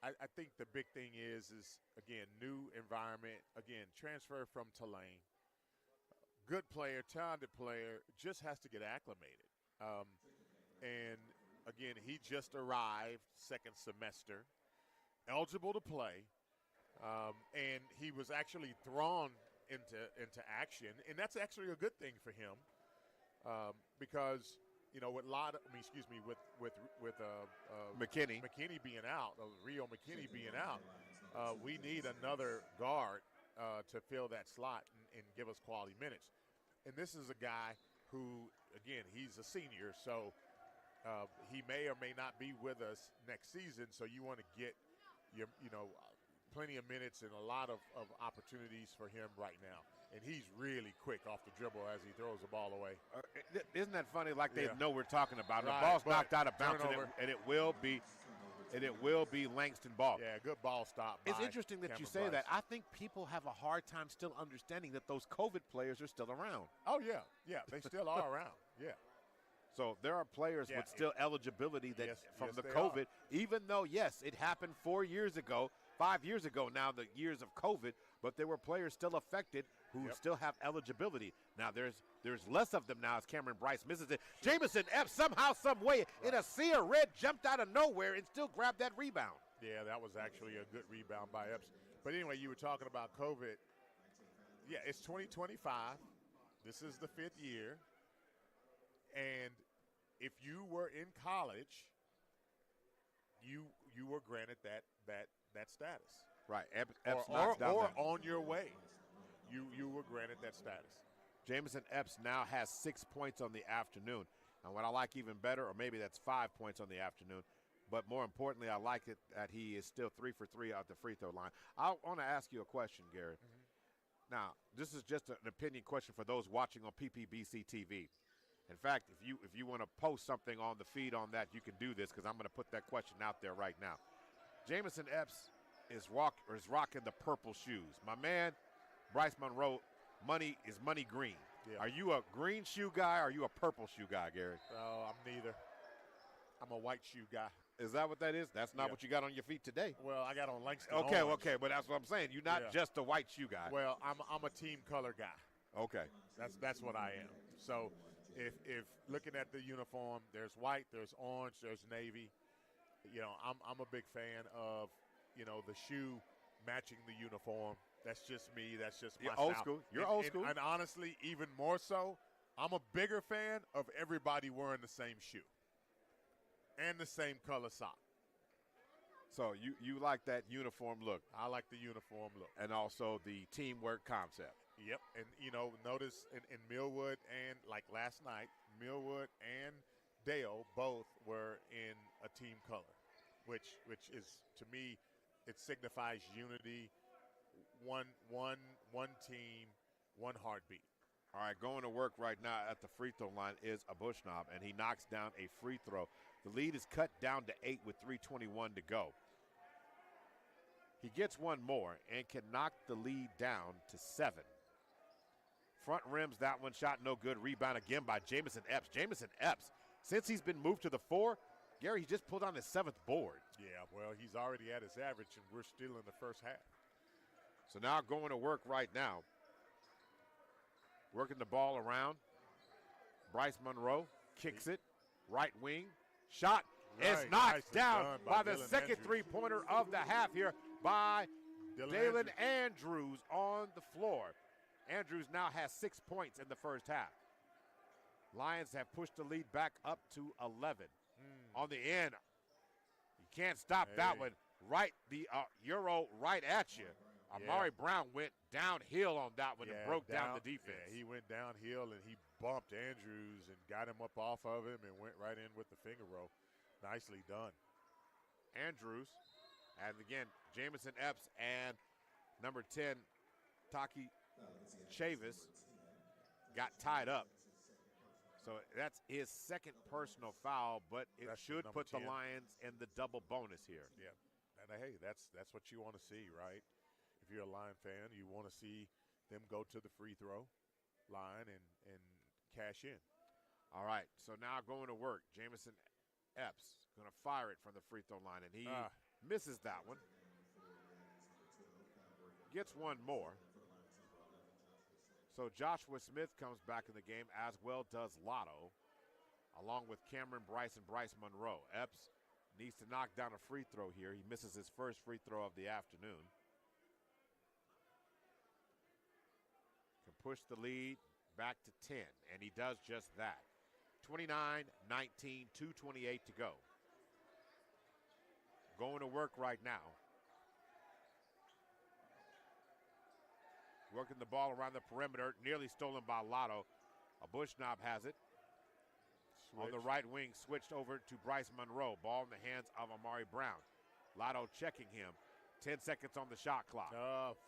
I think the big thing is again, new environment. Again, transfer from Tulane. Good player, talented player, just has to get acclimated. And again, he just arrived second semester, eligible to play, and he was actually thrown into action, and that's actually a good thing for him because. You know, with McKinney being out, Rio McKinney being out, we need another guard to fill that slot and give us quality minutes. And this is a guy who, again, he's a senior, so he may or may not be with us next season. So you want to get plenty of minutes and a lot of opportunities for him right now. And he's really quick off the dribble as he throws the ball away. Isn't that funny? Like they know we're talking about. Right, the ball's knocked out of bounds, and it will be Langston ball. Yeah, good ball stop. It's interesting that you say that. I think people have a hard time still understanding that those COVID players are still around. Oh yeah, they still are around. Yeah. So there are players with still eligibility that from the COVID, even though it happened 4 years ago. 5 years ago now, the years of COVID, but there were players still affected who still have eligibility. Now there's less of them now as Cameron Bryce misses it. Jamison Epps somehow, some way, in a sea of red, jumped out of nowhere and still grabbed that rebound. Yeah, that was actually a good rebound by Epps. But anyway, you were talking about COVID. Yeah, it's 2025. This is the 5th year. And if you were in college, you were granted that status. Right. Epps or on your way. You were granted that status. Jamison Epps now has 6 points on the afternoon. And what I like even better, or maybe that's 5 points on the afternoon, but more importantly, I like it that he is still 3 for 3 out the free throw line. I want to ask you a question, Gary. Now, this is just an opinion question for those watching on PPBC TV. In fact, if you want to post something on the feed on that, you can do this because I'm going to put that question out there right now. Jamison Epps is rocking the purple shoes. My man, Bryce Monroe, money green. Yeah. Are you a green shoe guy or are you a purple shoe guy, Gary? I'm neither. I'm a white shoe guy. Is that what that is? That's not what you got on your feet today. Well, I got on Langton. Okay, but that's what I'm saying. You're not just a white shoe guy. Well, I'm a team color guy. Okay. That's what I am. So if looking at the uniform, there's white, there's orange, there's navy. You know, I'm a big fan of, the shoe matching the uniform. That's just me. That's just my old style. School. You're old school. And honestly, even more so, I'm a bigger fan of everybody wearing the same shoe and the same color sock. So you like that uniform look. I like the uniform look. And also the teamwork concept. Yep. And, notice in Millwood and like last night, Millwood and Dale both were in a team color, which is, to me, it signifies unity, one team, one heartbeat. All right, going to work right now at the free throw line is Abushnob, and he knocks down a free throw. The lead is cut down to 8 with 3:21 to go. He gets one more and can knock the lead down to 7. Front rims that one, shot no good. Rebound again by Jamison Epps. Jamison Epps, since he's been moved to the 4, Gary, he just pulled on his 7th board. Yeah, well, he's already at his average, and we're still in the first half. So now going to work right now. Working the ball around. Bryce Monroe kicks it. Right wing. Shot is knocked down by the second three-pointer of the half here by Dalen Andrews on the floor. Andrews now has 6 points in the first half. Lions have pushed the lead back up to 11. On the end, you can't stop that one. Right, the Euro right at you. Amari Brown went downhill on that one and broke down the defense. Yeah, he went downhill and he bumped Andrews and got him up off of him and went right in with the finger roll. Nicely done. Andrews, and again, Jamison Epps and number 10, Taki Chavis, got tied up. So that's his second personal foul, but it should put the Lions in the double bonus here. Yeah, and hey, that's what you want to see, right? If you're a Lion fan, you want to see them go to the free throw line and cash in. All right, so now going to work. Jamison Epps going to fire it from the free throw line, and he misses that one. Gets one more. So Joshua Smith comes back in the game, as well does Lotto, along with Cameron Bryce and Bryce Monroe. Epps needs to knock down a free throw here. He misses his first free throw of the afternoon. Can push the lead back to 10, and he does just that. 29-19, 2:28 to go. Going to work right now. Working the ball around the perimeter, nearly stolen by Lotto. Abushnob has it. On the right wing, switched over to Bryce Monroe. Ball in the hands of Amari Brown. Lotto checking him. 10 seconds on the shot clock.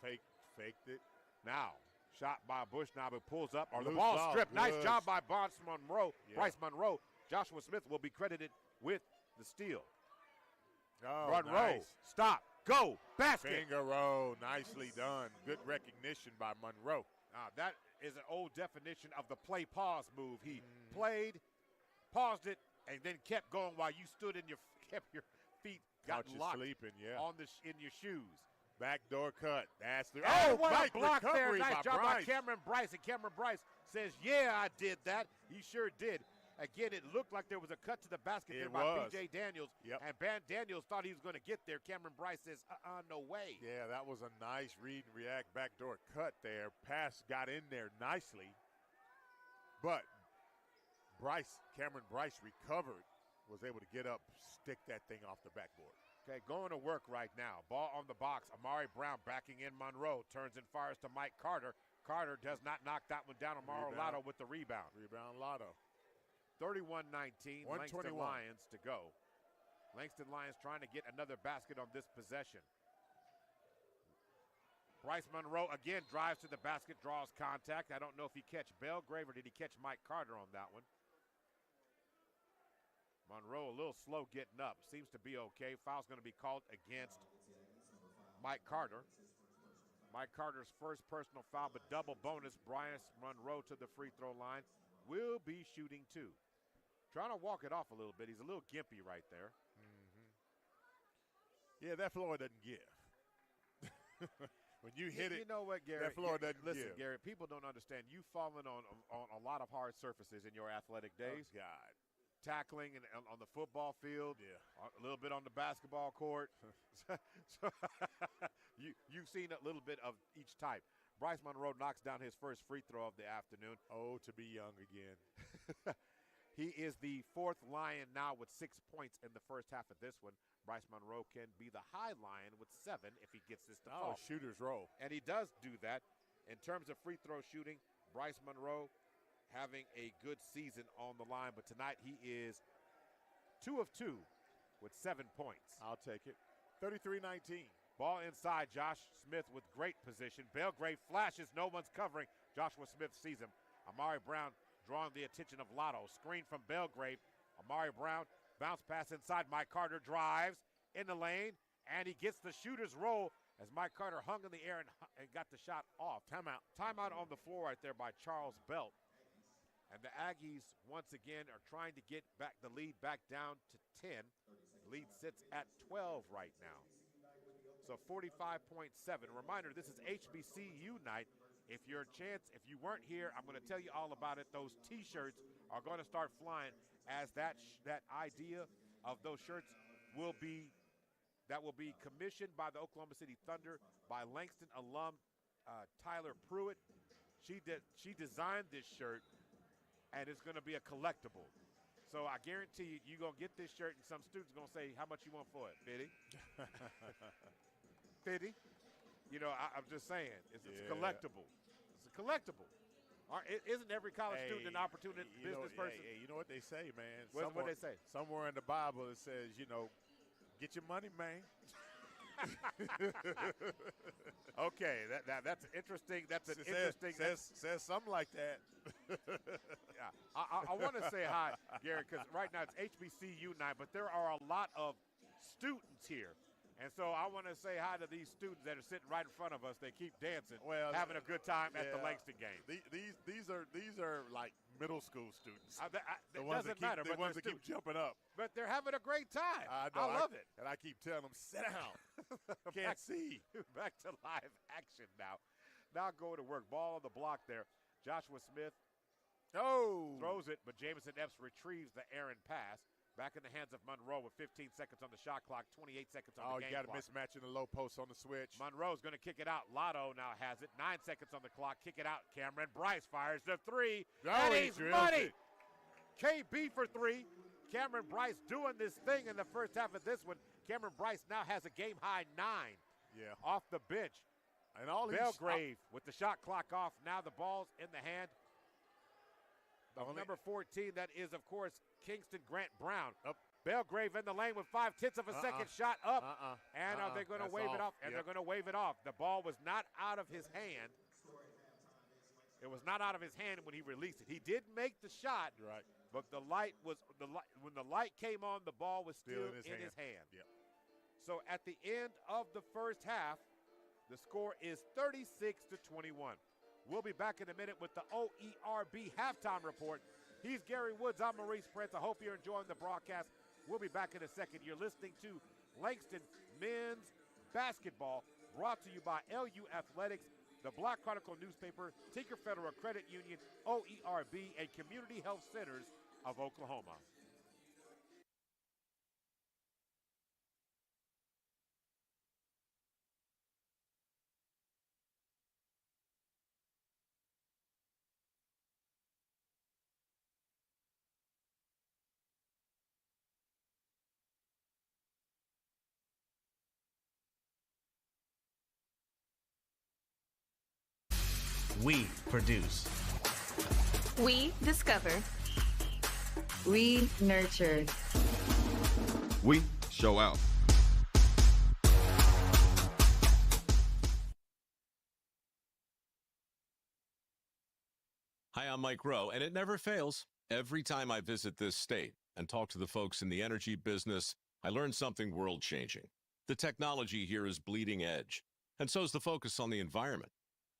Faked it. Now, shot by Abushnob, who pulls up. Or the ball stripped. Nice job by Bryce Monroe. Yeah. Bryce Monroe. Joshua Smith will be credited with the steal. Monroe, stop. Go, basket. Finger roll, nicely done. Good recognition by Monroe. That is an old definition of the play pause move. He played, paused it, and then kept going while you stood in kept your feet got locked sleeping, in your shoes. Backdoor cut. That's the what a block there. Nice job by Cameron Bryce. And Cameron Bryce says, yeah, I did that. He sure did. Again, it looked like there was a cut to the basket there by B.J. Daniels. Yep. And Daniels thought he was going to get there. Cameron Bryce says, no way. Yeah, that was a nice read and react backdoor cut there. Pass got in there nicely. But Cameron Bryce recovered, was able to get up, stick that thing off the backboard. Okay, going to work right now. Ball on the box. Amari Brown backing in Monroe. Turns and fires to Mike Carter. Carter does not knock that one down. Amaro Lotto with the rebound. Rebound Lotto. 31-19, Langston Lions to go. Langston Lions trying to get another basket on this possession. Bryce Monroe again drives to the basket, draws contact. I don't know if he catch Belgrave or did he catch Mike Carter on that one. Monroe a little slow getting up. Seems to be okay. Foul's going to be called against Mike Carter. Mike Carter's first personal foul, but double bonus. Bryce Monroe to the free throw line. Will be shooting 2. Trying to walk it off a little bit. He's a little gimpy right there. Yeah, that floor doesn't give. When you hit it, you know what, Gary? That floor doesn't give. Listen, Gary, people don't understand. You've fallen on a lot of hard surfaces in your athletic days. Oh, God. Tackling on the football field. Yeah. A little bit on the basketball court. So you've seen a little bit of each type. Bryce Monroe knocks down his first free throw of the afternoon. Oh, to be young again. He is the 4th Lion now with 6 points in the first half of this one. Bryce Monroe can be the high Lion with 7 if he gets this to fall. Shooter's roll. And he does do that. In terms of free throw shooting, Bryce Monroe having a good season on the line. But tonight he is 2 of 2 with 7 points. I'll take it. 33-19. Ball inside, Josh Smith with great position. Belgrave flashes, no one's covering. Joshua Smith sees him. Amari Brown drawing the attention of Lotto. Screen from Belgrave. Amari Brown, bounce pass inside. Mike Carter drives in the lane, and he gets the shooter's roll as Mike Carter hung in the air and got the shot off. Timeout. Timeout on the floor right there by Charles Belt. And the Aggies, once again, are trying to get back the lead back down to 10. The lead sits at 12 right now. So 45.7. Reminder, this is HBCU night. If you're a chance, if you weren't here, I'm going to tell you all about it. Those T-shirts are going to start flying as that idea of those shirts will be commissioned by the Oklahoma City Thunder by Langton alum Tyler Pruitt. She designed this shirt, and it's going to be a collectible. So I guarantee you're going to get this shirt, and some students are going to say, how much you want for it, Fitty? Fitty? You know, I'm just saying, it's collectible. It's a collectible. Isn't every college student an opportunity business person? Hey, you know what they say, man. What they say? Somewhere in the Bible it says, you know, get your money, man. Okay, that's interesting. That's an interesting. Says something like that. Yeah, I want to say hi, Gary, because right now it's HBCU night, but there are a lot of students here. And so I want to say hi to these students that are sitting right in front of us. They keep dancing, having a good time at the Langston game. These are like middle school students. It doesn't matter, the ones that keep jumping up. But they're having a great time. I love it. And I keep telling them, sit down. Can't see. Back to live action now. Now going to work. Ball on the block there. Joshua Smith throws it, but Jamison Epps retrieves the errant pass. Back in the hands of Monroe with 15 seconds on the shot clock, 28 seconds on the game clock. You got a mismatch in the low post on the switch. Monroe's going to kick it out. Lotto now has it. 9 seconds on the clock. Kick it out. Cameron Bryce fires the three. And he's money. KB for three. Cameron Bryce doing this thing in the first half of this one. Cameron Bryce now has a game-high 9 off the bench. And all Belgrave with the shot clock off. Now the ball's in the hand of number 14. That is, of course, Kingston Grant Brown. Belgrave in the lane with 5/10 of a second shot up. And are they going to wave it off? And they're going to wave it off. The ball was not out of his hand. It was not out of his hand when he released it. He did make the shot. Right. But when the light came on, the ball was still in his hand. Yep. So at the end of the first half, the score is 36-21. We'll be back in a minute with the OERB halftime report. He's Gary Woods. I'm Maurice Prince. I hope you're enjoying the broadcast. We'll be back in a second. You're listening to Langston Men's Basketball, brought to you by LU Athletics, the Black Chronicle newspaper, Tinker Federal Credit Union, OERB, and Community Health Centers of Oklahoma. We produce. We discover. We nurture. We show out. Hi, I'm Mike Rowe, and it never fails. Every time I visit this state and talk to the folks in the energy business, I learn something world-changing. The technology here is bleeding edge, and so is the focus on the environment.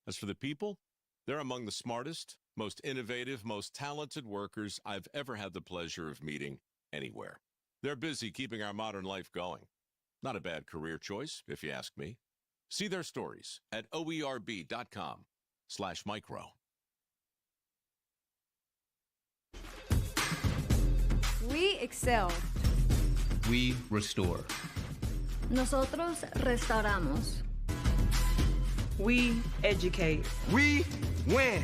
As for the people, they're among the smartest, most innovative, most talented workers I've ever had the pleasure of meeting anywhere. They're busy keeping our modern life going. Not a bad career choice, if you ask me. See their stories at oerb.com/micro. We excel. We restore. Nosotros restauramos. We educate. We win.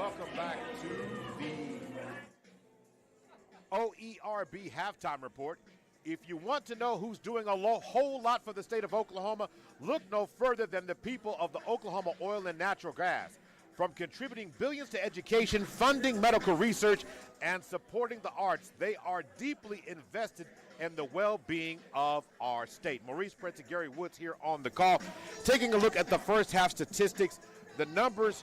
Welcome back to the OERB halftime report. If you want to know who's doing a whole lot for the state of Oklahoma, look no further than the people of the Oklahoma Oil and Natural Gas. From contributing billions to education, funding medical research, and supporting the arts, they are deeply invested in the well-being of our state. Maurice Prince and Gary Woods here on the call. Taking a look at the first half statistics, the numbers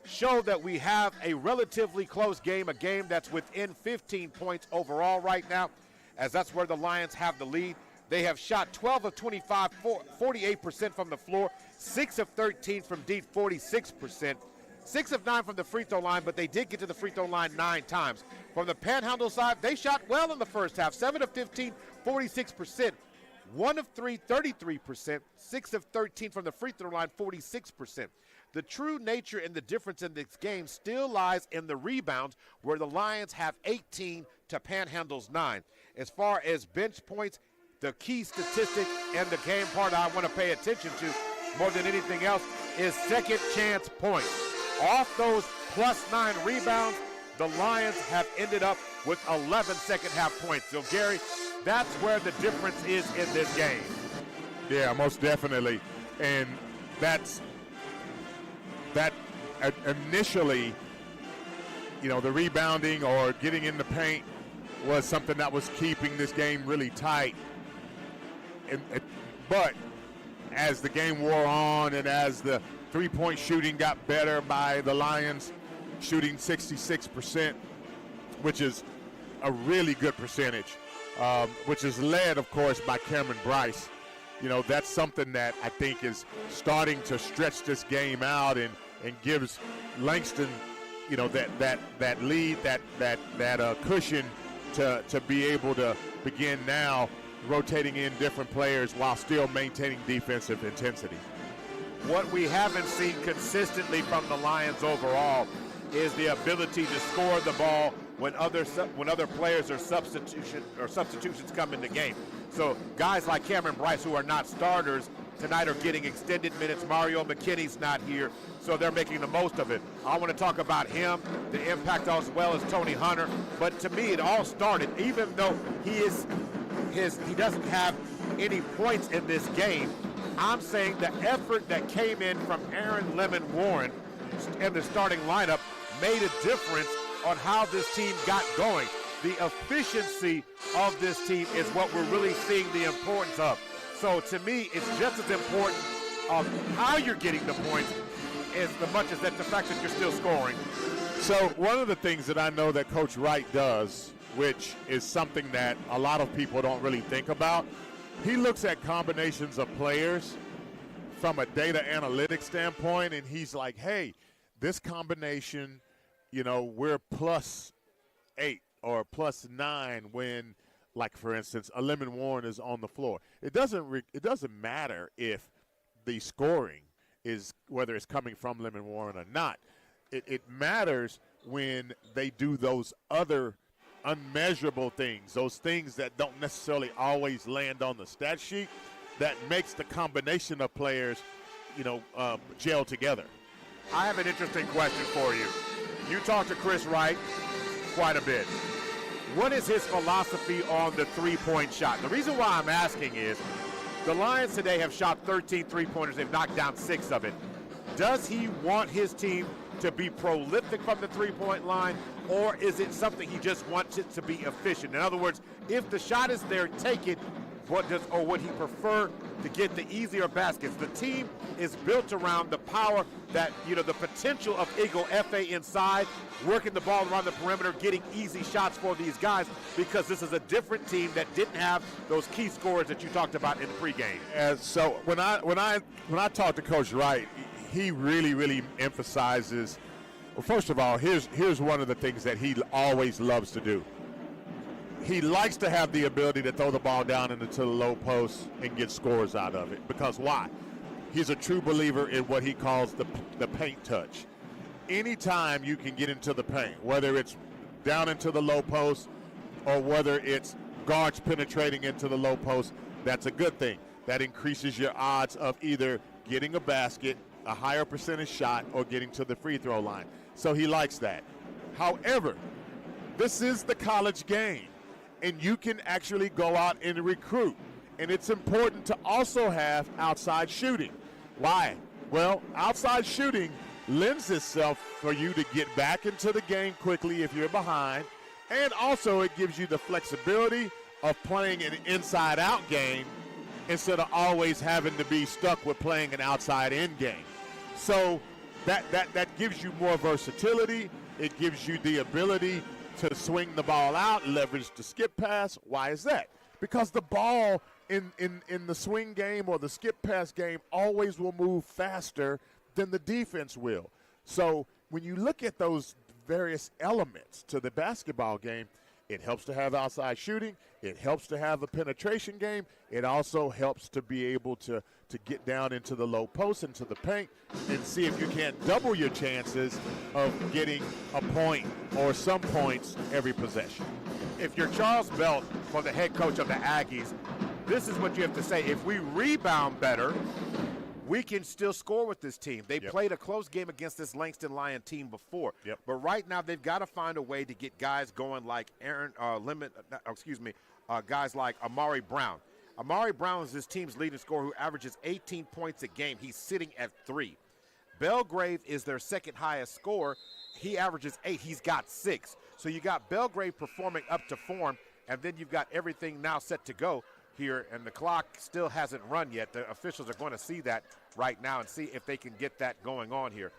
show that we have a relatively close game, a game that's within 15 points overall right now, as that's where the Lions have the lead. They have shot 12 of 25, 48% from the floor, 6 of 13 from deep, 46%, 6 of 9 from the free throw line, but they did get to the free throw line 9 times. From the Panhandle side, they shot well in the first half, 7 of 15, 46%, 1 of 3, 33%, 6 of 13 from the free throw line, 46%. The true nature and the difference in this game still lies in the rebounds, where the Lions have 18 to Panhandle's 9. As far as bench points, the key statistic and the game part I want to pay attention to more than anything else is second chance points. Off those +9 rebounds, the Lions have ended up with 11 second half points. So, Gary, that's where the difference is in this game. Yeah, most definitely. And that initially, the rebounding or getting in the paint was something that was keeping this game really tight. But as the game wore on and as the three-point shooting got better by the Lions, shooting 66%, which is a really good percentage, which is led, of course, by Cameron Bryce. That's something that I think is starting to stretch this game out and gives Langton, that lead, that cushion to be able to begin now rotating in different players while still maintaining defensive intensity. What we haven't seen consistently from the Lions overall is the ability to score the ball when other players or substitutions come in the game. So guys like Cameron Bryce, who are not starters tonight, are getting extended minutes. Mario McKinney's not here, so they're making the most of it. I want to talk about him, the impact as well as Tony Hunter. But to me, it all started, even though he doesn't have any points in this game, I'm saying the effort that came in from Aaron Lemon Warren in the starting lineup made a difference on how this team got going. The efficiency of this team is what we're really seeing the importance of. So to me, it's just as important of how you're getting the points as much as that the fact that you're still scoring. So one of the things that I know that Coach Wright does, which is something that a lot of people don't really think about, he looks at combinations of players from a data analytics standpoint, and he's like, hey, this combination, we're +8 or +9 when, like, for instance, a Lemon Warren is on the floor. It doesn't matter if the scoring is whether it's coming from Lemon Warren or not. It matters when they do those other unmeasurable things, those things that don't necessarily always land on the stat sheet, that makes the combination of players, gel together. I have an interesting question for you. You talked to Chris Wright quite a bit. What is his philosophy on the three-point shot? The reason why I'm asking is the Lions today have shot 13 three-pointers. They've knocked down 6 of it. Does he want his team to be prolific from the three-point line, or is it something he just wants it to be efficient? In other words, if the shot is there, take it. Or would he prefer to get the easier baskets? The team is built around the power that, the potential of Eagle F.A. inside, working the ball around the perimeter, getting easy shots for these guys, because this is a different team that didn't have those key scorers that you talked about in the pregame. So when I talk to Coach Wright, he really emphasizes, well, first of all, here's one of the things that he always loves to do. He likes to have the ability to throw the ball down into the low post and get scores out of it. Because why? He's a true believer in what he calls the paint touch. Anytime you can get into the paint, whether it's down into the low post or whether it's guards penetrating into the low post, that's a good thing. That increases your odds of either getting a basket, a higher percentage shot or getting to the free throw line. So he likes that. However, this is the college game, and you can actually go out and recruit. And it's important to also have outside shooting. Why? Well, outside shooting lends itself for you to get back into the game quickly if you're behind, and also it gives you the flexibility of playing an inside-out game instead of always having to be stuck with playing an outside-in game. So that gives you more versatility. It gives you the ability to swing the ball out, leverage the skip pass. Why is that? Because the ball in the swing game or the skip pass game always will move faster than the defense will. So when you look at those various elements to the basketball game, it helps to have outside shooting. It helps to have a penetration game. It also helps to be able to get down into the low post, into the paint, and see if you can't double your chances of getting a point or some points every possession. If you're Charles Belt, for the head coach of the Aggies, this is what you have to say. If we rebound better, we can still score with this team. They played a close game against this Langton Lion team before. But right now they've got to find a way to get guys going like guys like Amari Brown. Amari Brown is this team's leading scorer who averages 18 points a game. He's sitting at 3. Belgrave is their second highest scorer. He averages 8. He's got 6. So you got Belgrave performing up to form, and then you've got everything now set to go here, and the clock still hasn't run yet. The officials are going to see that right now and see if they can get that going on here.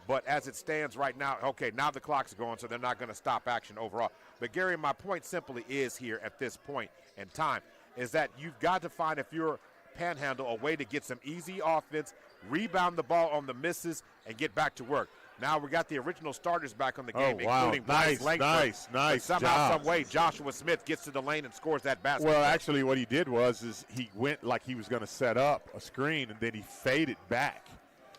But as it stands right now, okay, now the clock's going, so they're not going to stop action overall. But, Gary, my point simply is here at this point in time is that you've got to find, if you're Panhandle, a way to get some easy offense, rebound the ball on the misses, and get back to work. Now we got the original starters back on the game, including Bryce Langford. Nice somehow, job. some way, Joshua Smith gets to the lane and scores that basket. Well, actually what he did was he went like he was going to set up a screen, and then he faded back.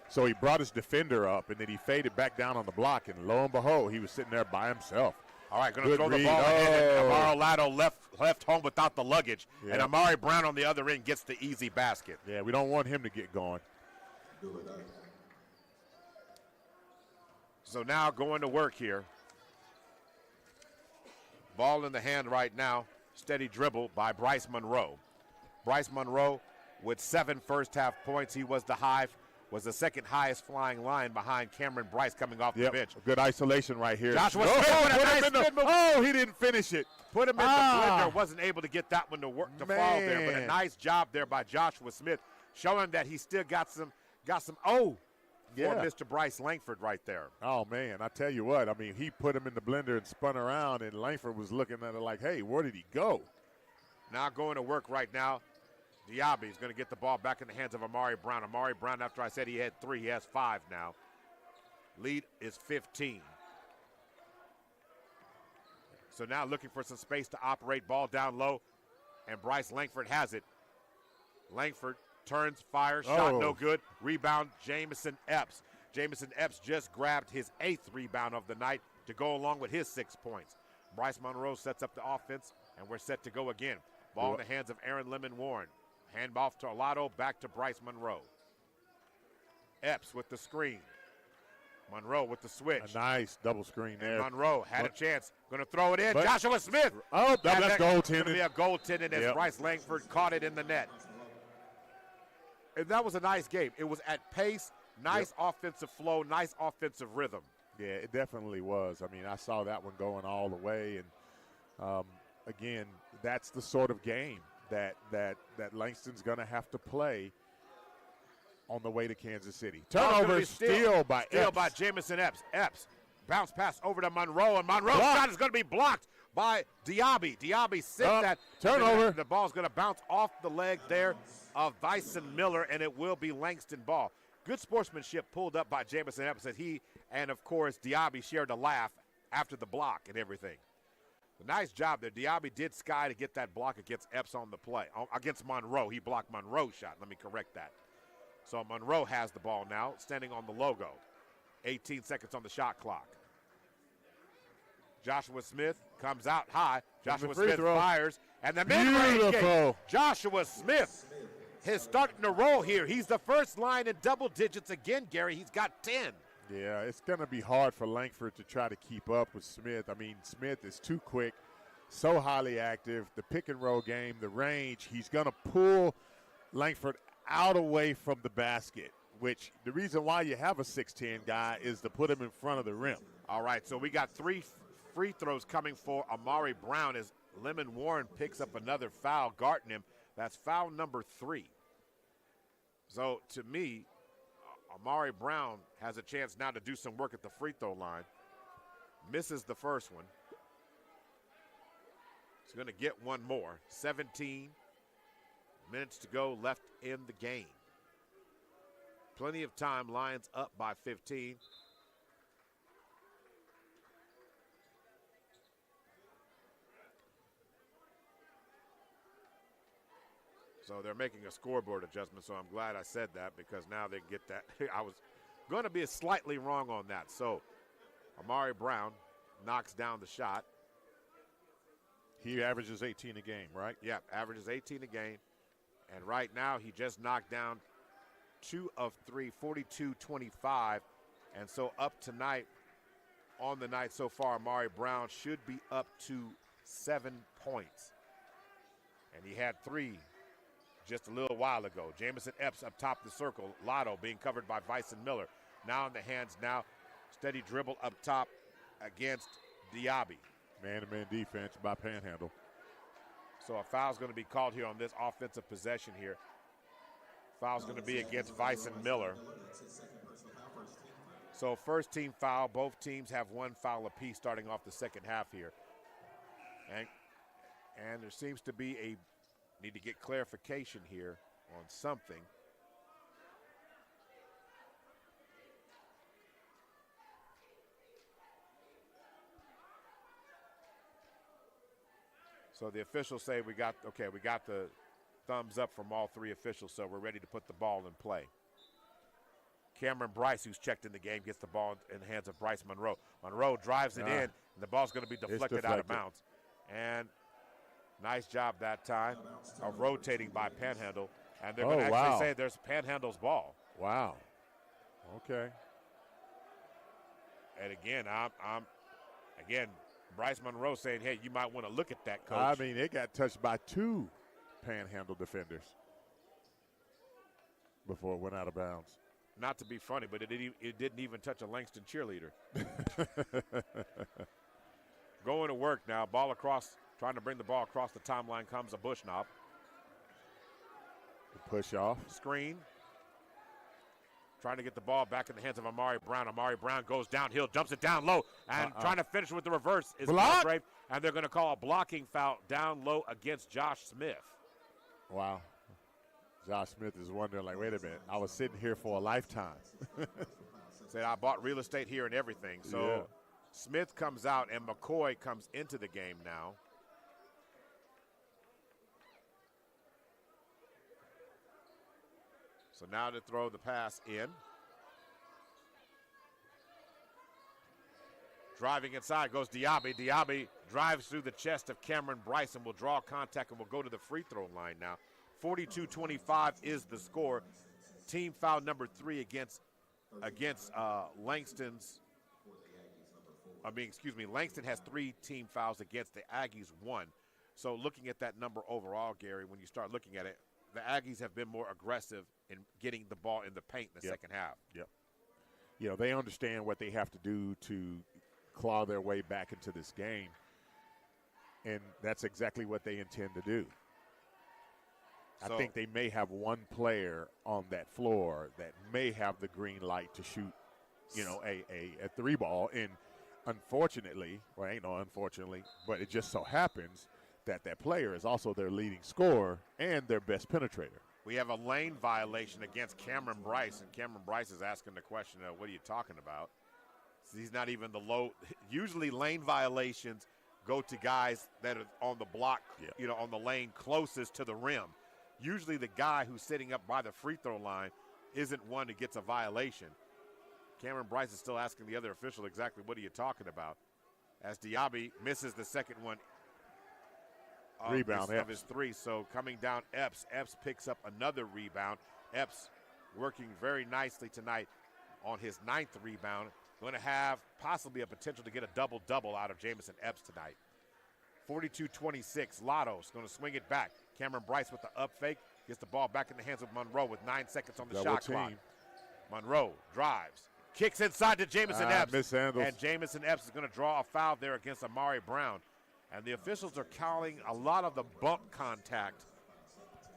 So he brought his defender up, and then he faded back down on the block, and lo and behold, he was sitting there by himself. All right, going to throw the ball ahead, and Amaro Lado left home without the luggage, and Amari Brown on the other end gets the easy basket. Yeah, we don't want him to get going. So now going to work here. Ball in the hand right now. Steady dribble by Bryce Monroe. Bryce Monroe with 7 first-half points. He was the second highest flying line behind Cameron Bryce coming off the bench. Good isolation right here. Joshua Smith he didn't finish it. Put him in the blender. Wasn't able to get that one to work to fall there, but a nice job there by Joshua Smith, showing that he still got some for Mr. Bryce Langford right there. Oh, man, I tell you what. I mean, he put him in the blender and spun around, and Langford was looking at it like, hey, where did he go? Now going to work right now. Diaby is going to get the ball back in the hands of Amari Brown. Amari Brown, after I said he had 3, he has 5 now. Lead is 15. So now looking for some space to operate, ball down low, and Bryce Langford has it. Langford turns, fires, shot no good. Rebound, Jamison Epps. Jamison Epps just grabbed his 8th rebound of the night to go along with his 6 points. Bryce Monroe sets up the offense, and we're set to go again. Ball in the hands of Aaron Lemon-Warren. Hand off to Alado, back to Bryce Monroe. Epps with the screen. Monroe with the switch. A nice double screen there. Monroe had a chance. Going to throw it in. Joshua Smith. Oh, that's goaltending. Going to be a goaltending as Bryce Langford caught it in the net. And that was a nice game. It was at pace, nice offensive flow, nice offensive rhythm. Yeah, it definitely was. I mean, I saw that one going all the way. And, again, that's the sort of game that Langston's going to have to play on the way to Kansas City. Turnover, steal by Jamison Epps. Epps, bounce pass over to Monroe, and Monroe's shot is going to be blocked by Diaby. Diaby sent that. Turnover. The ball's going to bounce off the leg there of Dyson Miller, and it will be Langston ball. Good sportsmanship pulled up by Jamison Epps, and he and, of course, Diaby shared a laugh after the block and everything. Nice job there. Diaby did sky to get that block against Epps on the play. Against Monroe. He blocked Monroe's shot. Let me correct that. So Monroe has the ball now, standing on the logo. 18 seconds on the shot clock. Joshua Smith comes out high. Joshua Smith fires, and the mid-range game. Joshua Smith is starting to roll here. He's the first line in double digits again, Gary. He's got 10. Yeah, it's going to be hard for Langford to try to keep up with Smith. I mean, Smith is too quick, so highly active. The pick and roll game, the range, he's going to pull Langford out away from the basket, which the reason why you have a 6'10 guy is to put him in front of the rim. All right, so we got 3 free throws coming for Amari Brown as Lemon Warren picks up another foul, guarding him. That's foul number 3. So to me, Amari Brown has a chance now to do some work at the free throw line. Misses the first one. He's going to get one more. 17 minutes to go left in the game. Plenty of time. Lions up by 15. So they're making a scoreboard adjustment, so I'm glad I said that because now they get that. I was going to be slightly wrong on that. So Amari Brown knocks down the shot. He averages 18 a game, right? Yeah, averages 18 a game. And right now he just knocked down 2 of 3, 42-25. And so up tonight, on the night so far, Amari Brown should be up to 7 points. And he had 3 just a little while ago. Jamison Epps up top the circle. Lotto being covered by Bison Miller. Now in the hands now. Steady dribble up top against Diaby. Man-to-man defense by Panhandle. So a foul's going to be called here on this offensive possession here. Foul's going to be against Bison Miller. So first team foul. Both teams have 1 foul apiece starting off the second half here. And there seems to be a need to get clarification here on something. So the officials say we got the thumbs up from all 3 officials, so we're ready to put the ball in play. Cameron Bryce, who's checked in the game, gets the ball in the hands of Bryce Monroe. Monroe drives it in, and the ball's going to be deflected out of bounds. And nice job that time of rotating by Panhandle. And they're going to actually say there's Panhandle's ball. Wow. Okay. And again, Bryce Monroe saying, hey, you might want to look at that, Coach. I mean, it got touched by 2 Panhandle defenders before it went out of bounds. Not to be funny, but it didn't even touch a Langston cheerleader. Going to work now. Ball across. Trying to bring the ball across the timeline comes a Bushnop. Push off. Screen. Trying to get the ball back in the hands of Amari Brown. Amari Brown goes downhill, dumps it down low, and trying to finish with the reverse is Musgrave. And they're going to call a blocking foul down low against Josh Smith. Wow. Josh Smith is wondering, like, wait a minute, I was sitting here for a lifetime. Said, I bought real estate here and everything. So yeah. Smith comes out, and McCoy comes into the game now. So now to throw the pass in. Driving inside goes Diaby. Diaby drives through the chest of Cameron Bryce and will draw contact and will go to the free throw line now. 42-25 is the score. Team foul number 3 against Langston's. Langston has 3 team fouls against the Aggies 1. So looking at that number overall, Gary, when you start looking at it, the Aggies have been more aggressive in getting the ball in the paint in the second half. Yep. You know, they understand what they have to do to claw their way back into this game, and that's exactly what they intend to do. So, I think they may have one player on that floor that may have the green light to shoot, a 3 ball. And unfortunately, well, ain't no unfortunately, but it just so happens that player is also their leading scorer and their best penetrator. We have a lane violation against Cameron Bryce, and Cameron Bryce is asking the question, what are you talking about? So he's not even the low. Usually lane violations go to guys that are on the block, on the lane closest to the rim. Usually the guy who's sitting up by the free throw line isn't one who gets a violation. Cameron Bryce is still asking the other official exactly what are you talking about, as Diaby misses the second one Rebound, of his three. So coming down Epps. Epps picks up another rebound. Epps working very nicely tonight on his 9th rebound. Going to have possibly a potential to get a double-double out of Jamison Epps tonight. 42-26, Lotto's going to swing it back. Cameron Bryce with the up fake. Gets the ball back in the hands of Monroe with 9 seconds on the shot clock. Monroe drives. Kicks inside to Jamison Epps. Mishandles. And Jamison Epps is going to draw a foul there against Amari Brown. And the officials are calling a lot of the bump contact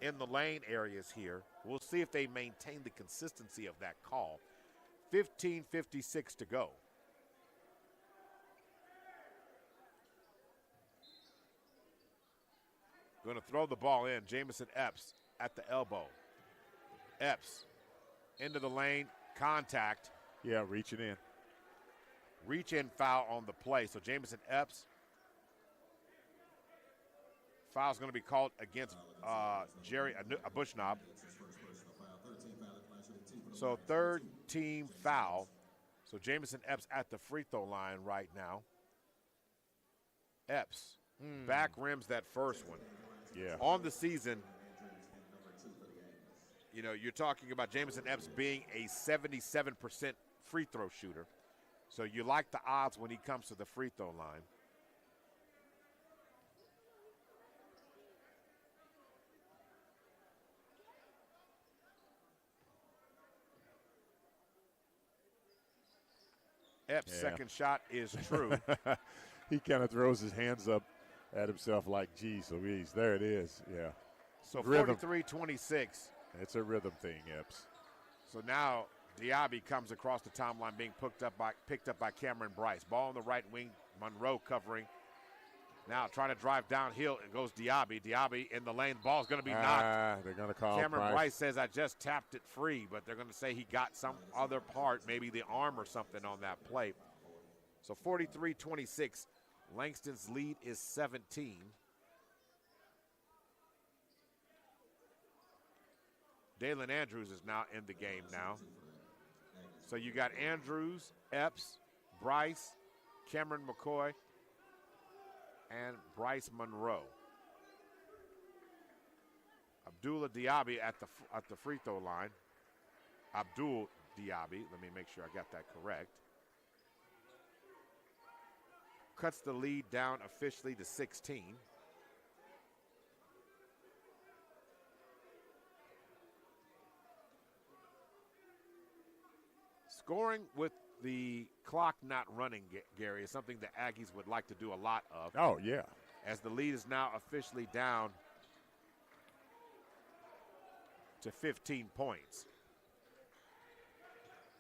in the lane areas here. We'll see if they maintain the consistency of that call. 15:56 to go. Going to throw the ball in. Jamison Epps at the elbow. Epps into the lane. Contact. Yeah, reaching in. Reach in foul on the play. So Jamison Epps. Foul's going to be called against Jerry Bushnab. So third team foul. So Jamison Epps at the free throw line right now. Epps back rims that first one. Yeah. On the season, you know, you're talking about Jamison Epps being a 77% free throw shooter. So you like the odds when he comes to the free throw line. Epps' second shot is true. He kind of throws his hands up at himself like, geez Louise, there it is. Yeah. So 43-26. It's a rhythm thing, Epps. So now Diaby comes across the timeline being picked up by Cameron Bryce. Ball on the right wing, Monroe covering. Now trying to drive downhill, it goes Diaby. Diaby in the lane, the ball's going to be knocked. They're going to call Cameron Bryce says, I just tapped it free, but they're going to say he got some other part, maybe the arm or something on that play. So 43-26, Langston's lead is 17. Dalen Andrews is now in the game now. So you got Andrews, Epps, Bryce, Cameron McCoy, and Bryce Monroe. Abdullah Diaby at the free throw line. Abdul Diaby, let me make sure I got that correct. Cuts the lead down officially to 16. Scoring with the clock not running, Gary, is something the Aggies would like to do a lot of. Oh, yeah. As the lead is now officially down to 15 points.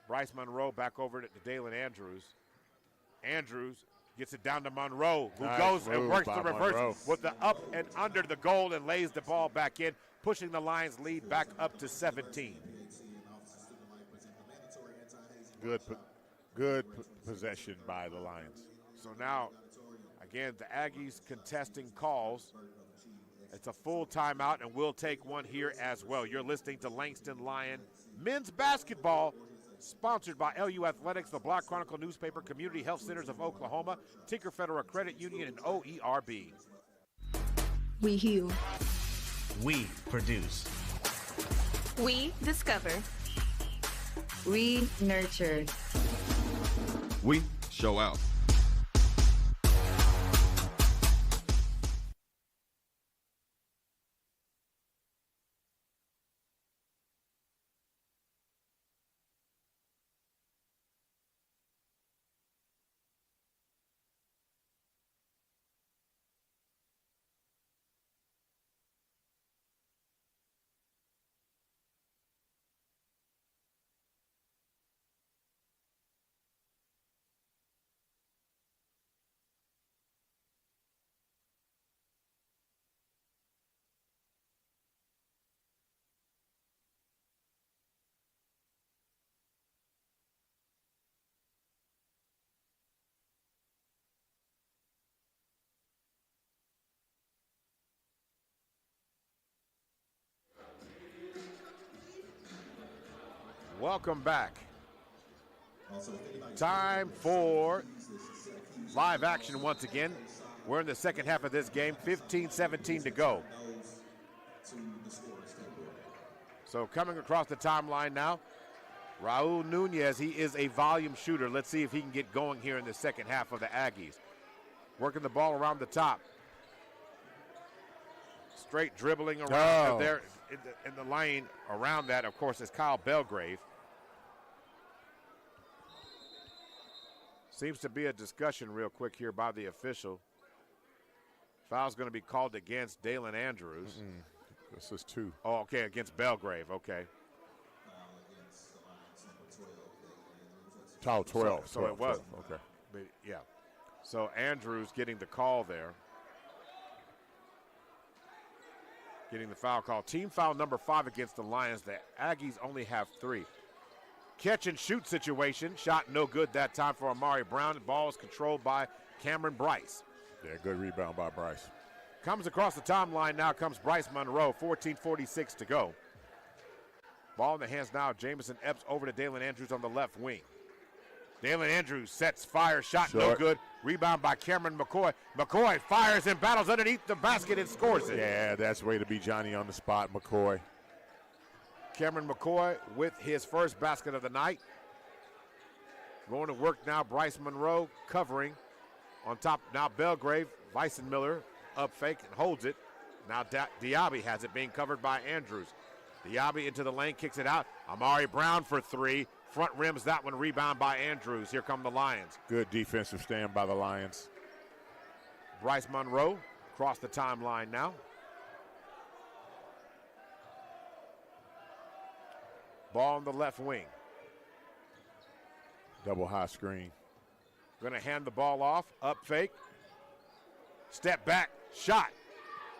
Bryce Monroe back over to Dalen Andrews. Andrews gets it down to Monroe, who goes and works the reverse with the up and under the goal and lays the ball back in, pushing the Lions' lead back up to 17. Good possession by the Lions. So now, again, the Aggies contesting calls. It's a full timeout, and we'll take one here as well. You're listening to Langston Lion Men's Basketball, sponsored by LU Athletics, the Black Chronicle newspaper, Community Health Centers of Oklahoma, Tinker Federal Credit Union, and OERB. We heal. We produce. We discover. We nurture. We show out. Welcome back. Time for live action once again. We're in the second half of this game, 15-17 to go. So coming across the timeline now, Raul Nunez, he is a volume shooter. Let's see if he can get going here in the second half of the Aggies. Working the ball around the top. Straight dribbling around there in the lane. Around that, of course, is Kyle Belgrave. Seems to be a discussion real quick here by the official. Foul's going to be called against Dalen Andrews. This is 2. Oh, okay, against Belgrave, okay. Foul 12. So it was. Okay. But, yeah. So Andrews getting the call there. Getting the foul call. Team foul number 5 against the Lions. The Aggies only have 3. Catch and shoot situation. Shot no good that time for Amari Brown. The ball is controlled by Cameron Bryce. Yeah, good rebound by Bryce. Comes across the timeline now comes Bryce Monroe. 14:46 to go. Ball in the hands now. Jamison Epps over to Dalen Andrews on the left wing. Dalen Andrews sets fire. Shot no good. Rebound by Cameron McCoy. McCoy fires and battles underneath the basket and scores it. Yeah, that's way to be Johnny on the spot, McCoy. Cameron McCoy with his first basket of the night. Going to work now, Bryce Monroe covering. On top now Belgrave, Weissenmiller up fake and holds it. Now Diaby has it being covered by Andrews. Diaby into the lane, kicks it out. Amari Brown for 3. Front rims that one, rebound by Andrews. Here come the Lions. Good defensive stand by the Lions. Bryce Monroe across the timeline now. Ball on the left wing. Double high screen. Going to hand the ball off. Up fake. Step back. Shot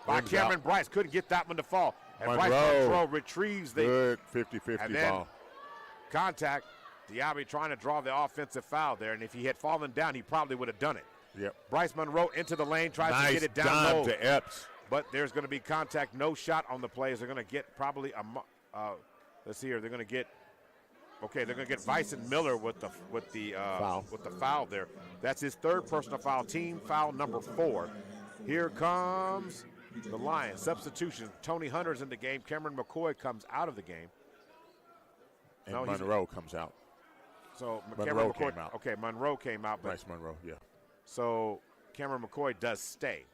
by Cameron Bryce. Couldn't get that one to fall. And Bryce Monroe retrieves the good 50-50 ball. Contact. Diaby trying to draw the offensive foul there. And if he had fallen down, he probably would have done it. Yep. Bryce Monroe into the lane. Tries to get it down low. To Epps. But there's going to be contact. No shot on the plays. They're going to get probably let's see here. They're going to get. Okay, they're going to get Weissenmiller with the foul there. That's his 3rd personal foul. Team foul number 4. Here comes the Lions. Substitution. Tony Hunter's in the game. Cameron McCoy comes out of the game. And Monroe comes out. So Monroe came out. Okay, Monroe came out. Bryce Monroe, yeah. So Cameron McCoy does stay.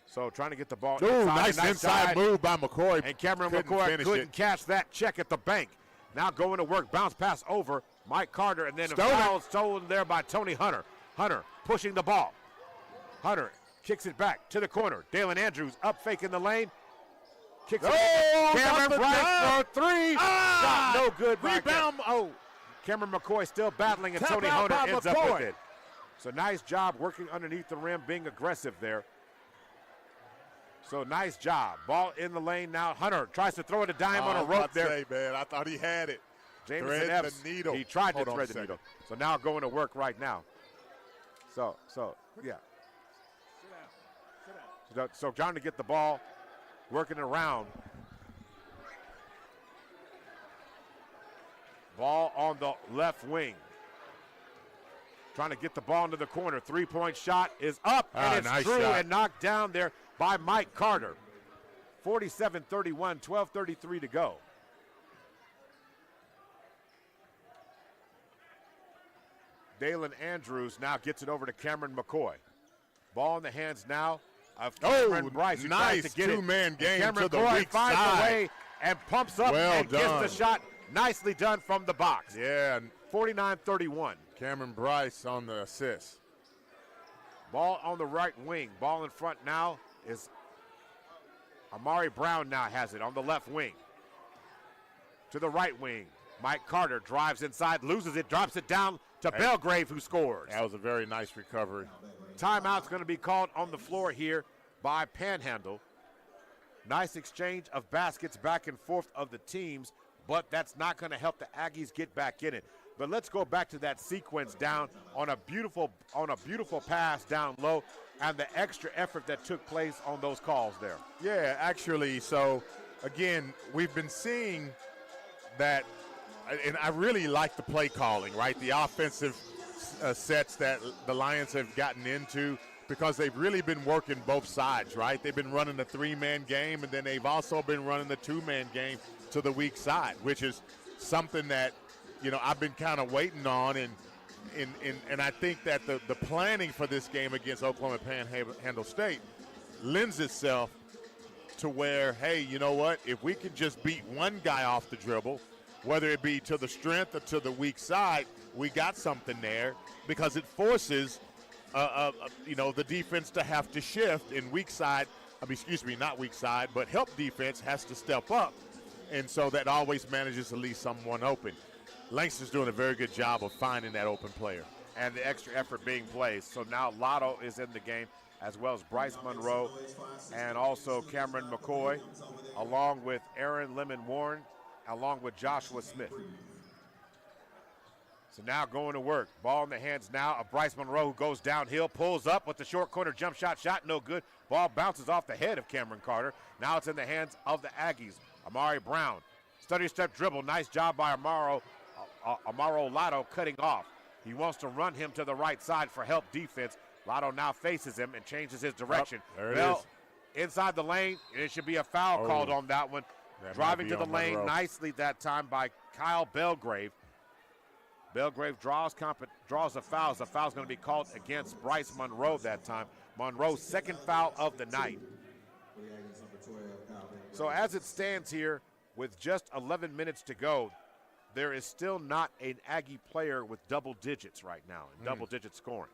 So trying to get the ball. Nice inside move by McCoy. And Cameron McCoy couldn't catch that check at the bank. Now going to work, bounce pass over Mike Carter, and then a foul stolen there by Tony Hunter. Hunter pushing the ball. Hunter kicks it back to the corner. Dalen Andrews up fake in the lane. Kicks it. Cameron Bryce for 3. Shot no good. Rebound. Cameron McCoy still battling, and Tony Hunter ends up with it. So nice job working underneath the rim, being aggressive there. So nice job. Ball in the lane now. Hunter tries to throw it a dime on a rope there. Say, man, I thought he had it. Jamison Epps, the needle. He tried to thread the needle. So now going to work right now. So yeah. So trying to get the ball, working around. Ball on the left wing. Trying to get the ball into the corner. 3-point shot is up, and it's through and knocked down there by Mike Carter. 47-31, 12:33 to go. Dalen Andrews now gets it over to Cameron McCoy. Ball in the hands now of Cameron Bryce. Nice to get two-man game Cameron to the McCoy weak finds side. a way and pumps up and gets the shot. Nicely done from the box. Yeah. 49-31. Cameron Bryce on the assist. Ball on the right wing. Ball in front now is Amari Brown now has it on the left wing. To the right wing. Mike Carter drives inside, loses it, drops it down to Belgrave, who scores. That was a very nice recovery. Timeout's going to be called on the floor here by Panhandle. Nice exchange of baskets back and forth of the teams, but that's not going to help the Aggies get back in it. But let's go back to that sequence down on a beautiful pass down low and the extra effort that took place on those calls there. Yeah, actually, so again, we've been seeing that, and I really like the play calling, right? The offensive sets that the Lions have gotten into, because they've really been working both sides, right? They've been running the three-man game, and then they've also been running the two-man game to the weak side, which is something that, I've been kind of waiting on, and I think that the planning for this game against Oklahoma Panhandle State lends itself to where, hey, you know what? If we can just beat one guy off the dribble, whether it be to the strength or to the weak side, we got something there, because it forces the defense to have to shift, and not weak side, but help defense has to step up. And so that always manages to leave someone open. Langston's doing a very good job of finding that open player. And the extra effort being placed. So now Lotto is in the game, as well as Bryce Monroe and also Cameron McCoy, along with Aaron Lemon-Warren, along with Joshua Smith. So now going to work. Ball in the hands now of Bryce Monroe, who goes downhill, pulls up with the short corner jump shot, no good. Ball bounces off the head of Cameron Carter. Now it's in the hands of the Aggies. Amari Brown, study step dribble. Nice job by Amaro Lotto cutting off. He wants to run him to the right side for help defense. Lotto now faces him and changes his direction. There it Bell is. Inside the lane, and it should be a foul called on that one. Driving to the lane nicely that time by Kyle Belgrave. Belgrave draws a foul. The foul's going to be called against Bryce Monroe that time. Monroe's second foul of the night. So as it stands here with just 11 minutes to go, there is still not an Aggie player with double digits right now, double-digit scoring.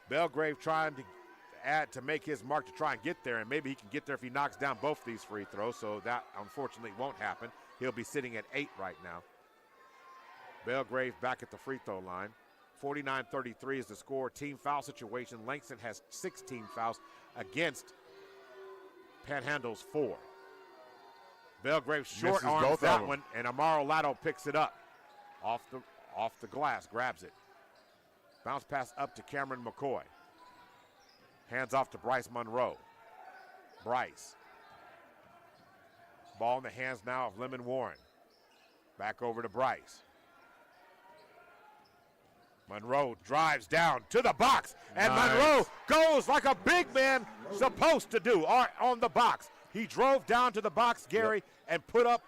Belgrave trying to make his mark to try and get there, and maybe he can get there if he knocks down both these free throws, so that unfortunately won't happen. He'll be sitting at 8 right now. Belgrave back at the free throw line. 49-33 is the score. Team foul situation. Langton has 16 fouls against Panhandle's 4. Belgrave short arms that one, and Amaro Lotto picks it up off the glass, grabs it. Bounce pass up to Cameron McCoy. Hands off to Bryce Monroe. Bryce. Ball in the hands now of Lemon-Warren. Back over to Bryce. Monroe drives down to the box, and Monroe goes like a big man supposed to do on the box. He drove down to the box, Gary, and put up,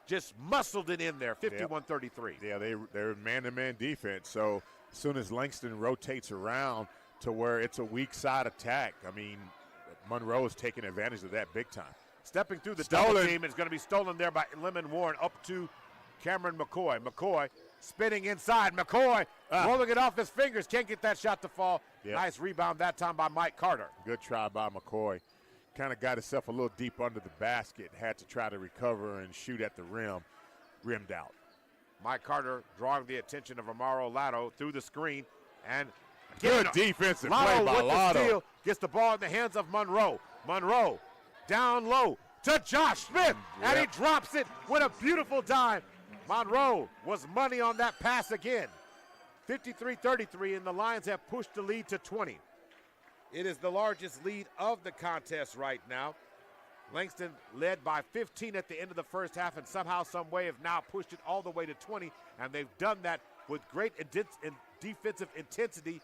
just muscled it in there, 51-33. Yeah, they're man-to-man defense, so as soon as Langston rotates around to where it's a weak side attack, I mean, Monroe is taking advantage of that big time. Stepping through the double team is going to be stolen there by Lemon-Warren up to Cameron McCoy. McCoy spinning inside. McCoy rolling it off his fingers. Can't get that shot to fall. Yep. Nice rebound that time by Mike Carter. Good try by McCoy. Kind of got himself a little deep under the basket. Had to try to recover and shoot at the rim. Rimmed out. Mike Carter drawing the attention of Amaro Lotto through the screen. And good defensive play by Lotto. Steal, gets the ball in the hands of Monroe. Monroe down low to Josh Smith. And he drops it with a beautiful dive. Monroe was money on that pass again. 53-33, and the Lions have pushed the lead to 20. It is the largest lead of the contest right now. Langston led by 15 at the end of the first half, and somehow, some way have now pushed it all the way to 20, and they've done that with great defensive intensity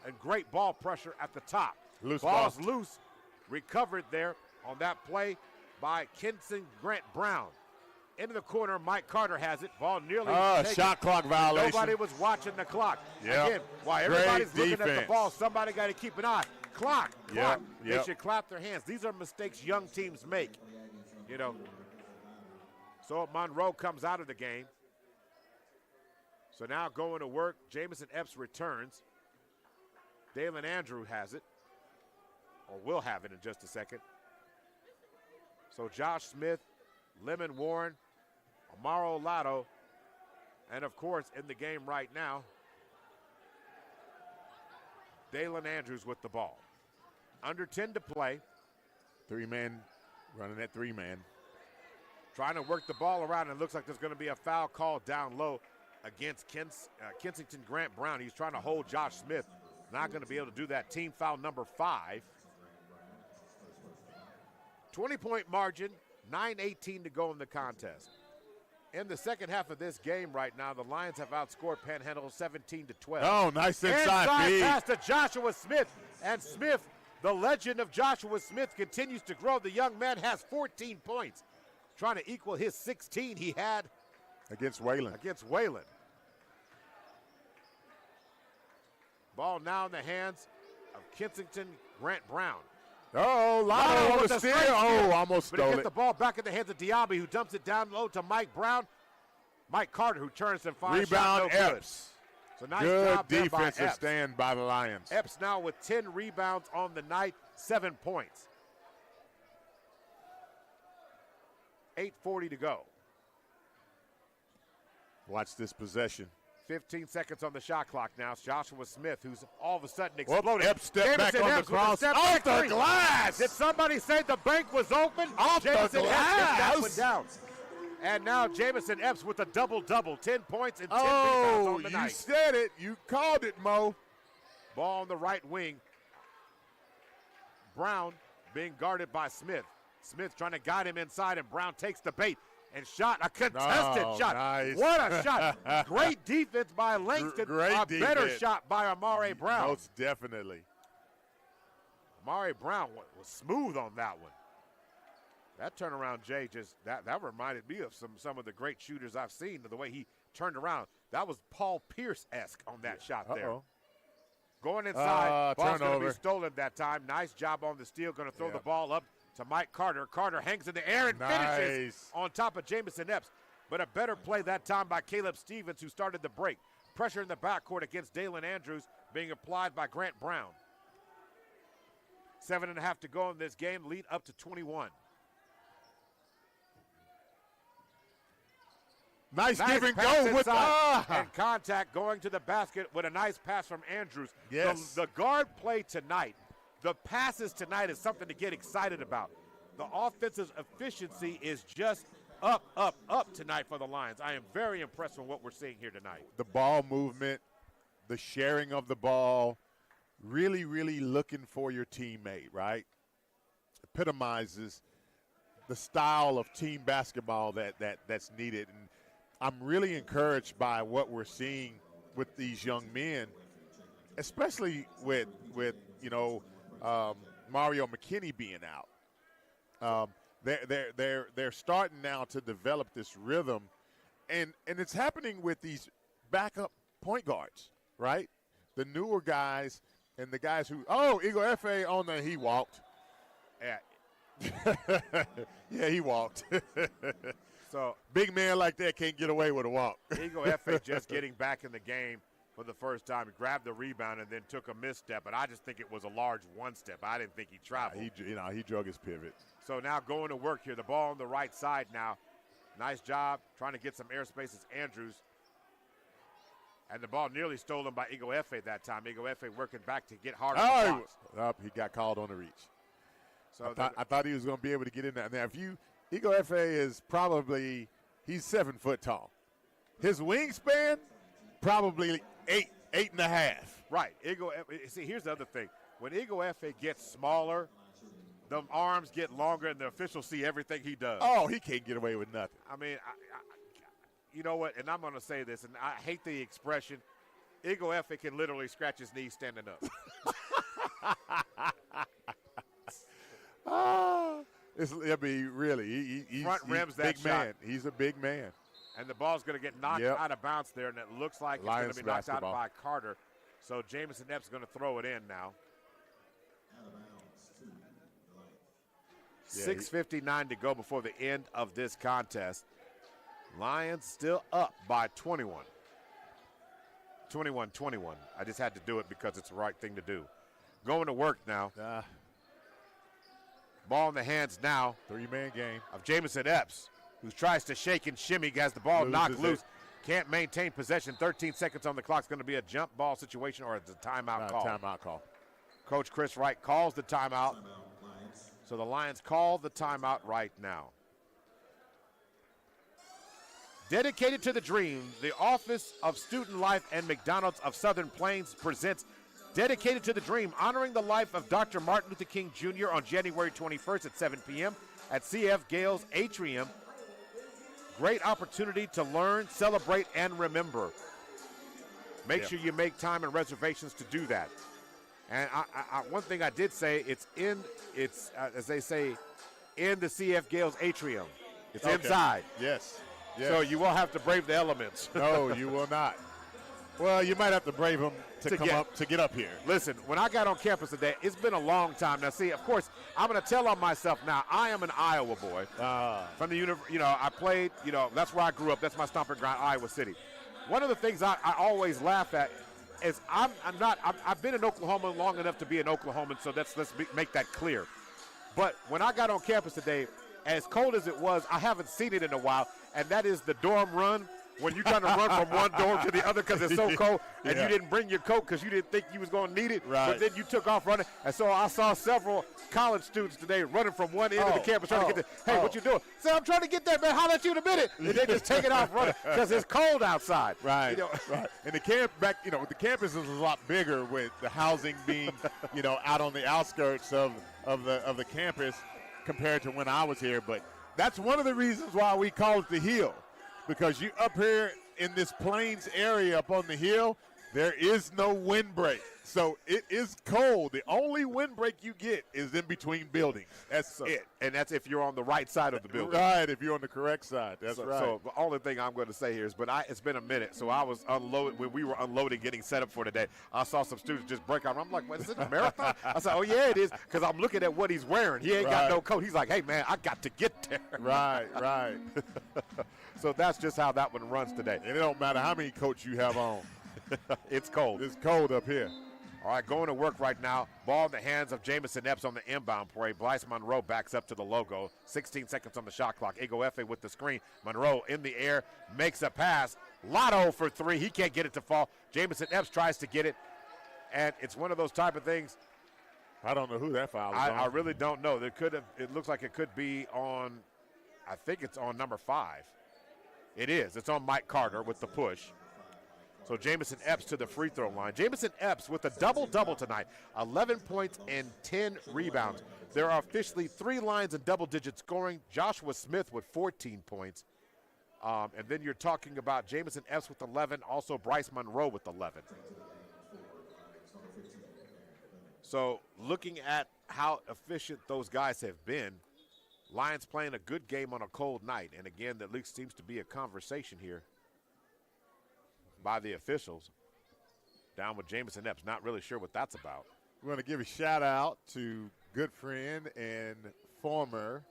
and great ball pressure at the top. Ball's loose, recovered there on that play by Kenson Grant Brown. Into the corner, Mike Carter has it. Ball nearly taken. Shot clock violation. Nobody was watching the clock. Yep. Again, while everybody's looking at the ball, somebody got to keep an eye. Clock. They should clap their hands. These are mistakes young teams make, So Monroe comes out of the game. So now going to work, Jamison Epps returns. Dalen Andrew has it, or will have it in just a second. So Josh Smith, Lemon-Warren, Amaro Lotto, and of course in the game right now, Dalen Andrews with the ball. Under 10 to play. 3-man, running that 3-man. Trying to work the ball around, and it looks like there's going to be a foul called down low against Kensington Grant Brown. He's trying to hold Josh Smith. Not going to be able to do that. Team foul number 5. 20-point margin, 9:18 to go in the contest. In the second half of this game right now, the Lions have outscored Panhandle 17-12. Oh, nice inside feed. Pass to Joshua Smith. And Smith, the legend of Joshua Smith, continues to grow. The young man has 14 points, trying to equal his 16 he had against Wayland. Ball now in the hands of Kensington Grant Brown. Oh, Lotto on the steal. Oh, almost but stole he it. gets the ball back in the hands of Diaby, who dumps it down low to Mike Brown. Mike Carter, who turns and fires. Rebound, no Epps. So nice Good job there by defensive Epps. stand by the Lions. Epps now with 10 rebounds on the night, 7 points. 8:40 to go. Watch this possession. 15 seconds on the shot clock now. It's Joshua Smith, who's all of a sudden exploded. Epps stepped back on the cross. Off the glass. Did somebody say the bank was open? Off the glass. That one down. And now Jamison Epps with a double-double, 10 points and 10 rebounds on the night. You said it. You called it, Mo. Ball on the right wing. Brown being guarded by Smith. Smith trying to guide him inside, and Brown takes the bait and shot. A contested shot. Nice. What a shot. Great defense by Langton. Great defense. Better shot by Amari Brown. Most definitely. Amari Brown was smooth on that one. That turnaround, Jay, that reminded me of some of the great shooters I've seen, the way he turned around. That was Paul Pierce-esque on that shot there. Going inside, ball's going to be stolen that time. Nice job on the steal. Going to throw the ball up to Mike Carter. Carter hangs in the air and finishes on top of Jamison Epps. But a better play that time by Caleb Stevens, who started the break. Pressure in the backcourt against Dalen Andrews being applied by Grant Brown. 7.5 to go in this game, lead up to 21. Nice give and go with and contact going to the basket with a nice pass from Andrews. Yes. The guard play tonight, the passes tonight is something to get excited about. The offensive efficiency is just up tonight for the Lions. I am very impressed with what we're seeing here tonight. The ball movement, the sharing of the ball, really, really looking for your teammate, right? Epitomizes the style of team basketball that's needed. And I'm really encouraged by what we're seeing with these young men, especially with Mario McKinney being out. They're starting now to develop this rhythm, and it's happening with these backup point guards, right? The newer guys and the guys who Eagle F.A. he walked. Yeah, he walked. So big man like that can't get away with a walk. Eagle F.A. just getting back in the game for the first time. He grabbed the rebound and then took a misstep, but I just think it was a large one step. I didn't think he traveled. He drug his pivot. So now going to work here. The ball on the right side now. Nice job trying to get some airspace as Andrews. And the ball nearly stolen by Eagle F.A. that time. Eagle F.A. working back to get harder. He got called on the reach. So I thought he was going to be able to get in there. Now, Eagle F.A. is probably, he's 7 foot tall. His wingspan, probably 8.5. Right. See, here's the other thing. When Eagle F.A. gets smaller, the arms get longer, and the officials see everything he does. Oh, he can't get away with nothing. I mean, you know what, and I'm going to say this, and I hate the expression, Eagle F.A. can literally scratch his knees standing up. It'll be really. He's front rims big that shot. Man. He's a big man. And the ball's going to get knocked out of bounce there, and it looks like it's going to be knocked out by Carter. So Jamison Epps is going to throw it in now. 6:59 to go before the end of this contest. Lions still up by 21. 21-21. I just had to do it because it's the right thing to do. Going to work now. Ball in the hands now. 3-man game. Of Jamison Epps, who tries to shake and shimmy, has the ball knocked loose. Can't maintain possession. 13 seconds on the clock. It's going to be a jump ball situation, or it's a timeout call. Timeout call. Coach Chris Wright calls the timeout. So the Lions call the timeout right now. Dedicated to the dream, the Office of Student Life and McDonald's of Southern Plains presents Dedicated to the Dream, honoring the life of Dr. Martin Luther King Jr. on January 21st at 7 p.m. at C.F. Gale's Atrium. Great opportunity to learn, celebrate, and remember. Make sure you make time and reservations to do that. And one thing I did say, it's as they say, in the CF Gales atrium. It's inside. Yes. So you will have to brave the elements. No, you will not. Well, you might have to brave them to get up here. Listen, when I got on campus today, it's been a long time. Now, see, of course, I'm going to tell on myself now. I am an Iowa boy. From the I played. That's where I grew up. That's my stomping ground, Iowa City. One of the things I always laugh at is I've been in Oklahoma long enough to be an Oklahoman. So let's make that clear. But when I got on campus today, as cold as it was, I haven't seen it in a while, and that is the dorm run. When you're trying to run from one dorm to the other because it's so cold, and you didn't bring your coat because you didn't think you was going to need it, but then you took off running. And so I saw several college students today running from one end of the campus trying to get there. Hey, what you doing? Say, I'm trying to get there, man. Holler at you in a minute. And they just take it off running because it's cold outside. Right, right. And the the campus is a lot bigger with the housing being, out on the outskirts of the campus compared to when I was here. But that's one of the reasons why we call it the Hill. Because you up here in this plains area up on the hill, there is no windbreak. So it is cold. The only windbreak you get is in between buildings. That's it. And that's if you're on the right side of the building. Right, if you're on the correct side. That's right. So the only thing I'm going to say here is, it's been a minute. So I was unloaded when we were unloading, getting set up for today. I saw some students just break out. I'm like, what, is it a marathon? I said, oh, yeah, it is, because I'm looking at what he's wearing. He ain't got no coat. He's like, hey, man, I got to get there. Right. So that's just how that one runs today. And it don't matter how many coats you have on. It's cold. It's cold up here. All right, going to work right now. Ball in the hands of Jamison Epps on the inbound play. Bryce Monroe backs up to the logo. 16 seconds on the shot clock. Ego Efe with the screen. Monroe in the air, makes a pass. Lotto for three. He can't get it to fall. Jamison Epps tries to get it, and it's one of those type of things. I don't know who that foul is on. I really don't know. It looks like it could be on, I think it's on number 5. It is. It's on Mike Carter with the push. So Jamison Epps to the free throw line. Jamison Epps with a double-double tonight, 11 points and 10 rebounds. There are officially 3 lines in double-digit scoring. Joshua Smith with 14 points. And then you're talking about Jamison Epps with 11, also Bryce Monroe with 11. So looking at how efficient those guys have been, Lions playing a good game on a cold night. And again, that least seems to be a conversation here by the officials. Down with Jamison Epps, not really sure what that's about. We want to give a shout out to good friend and former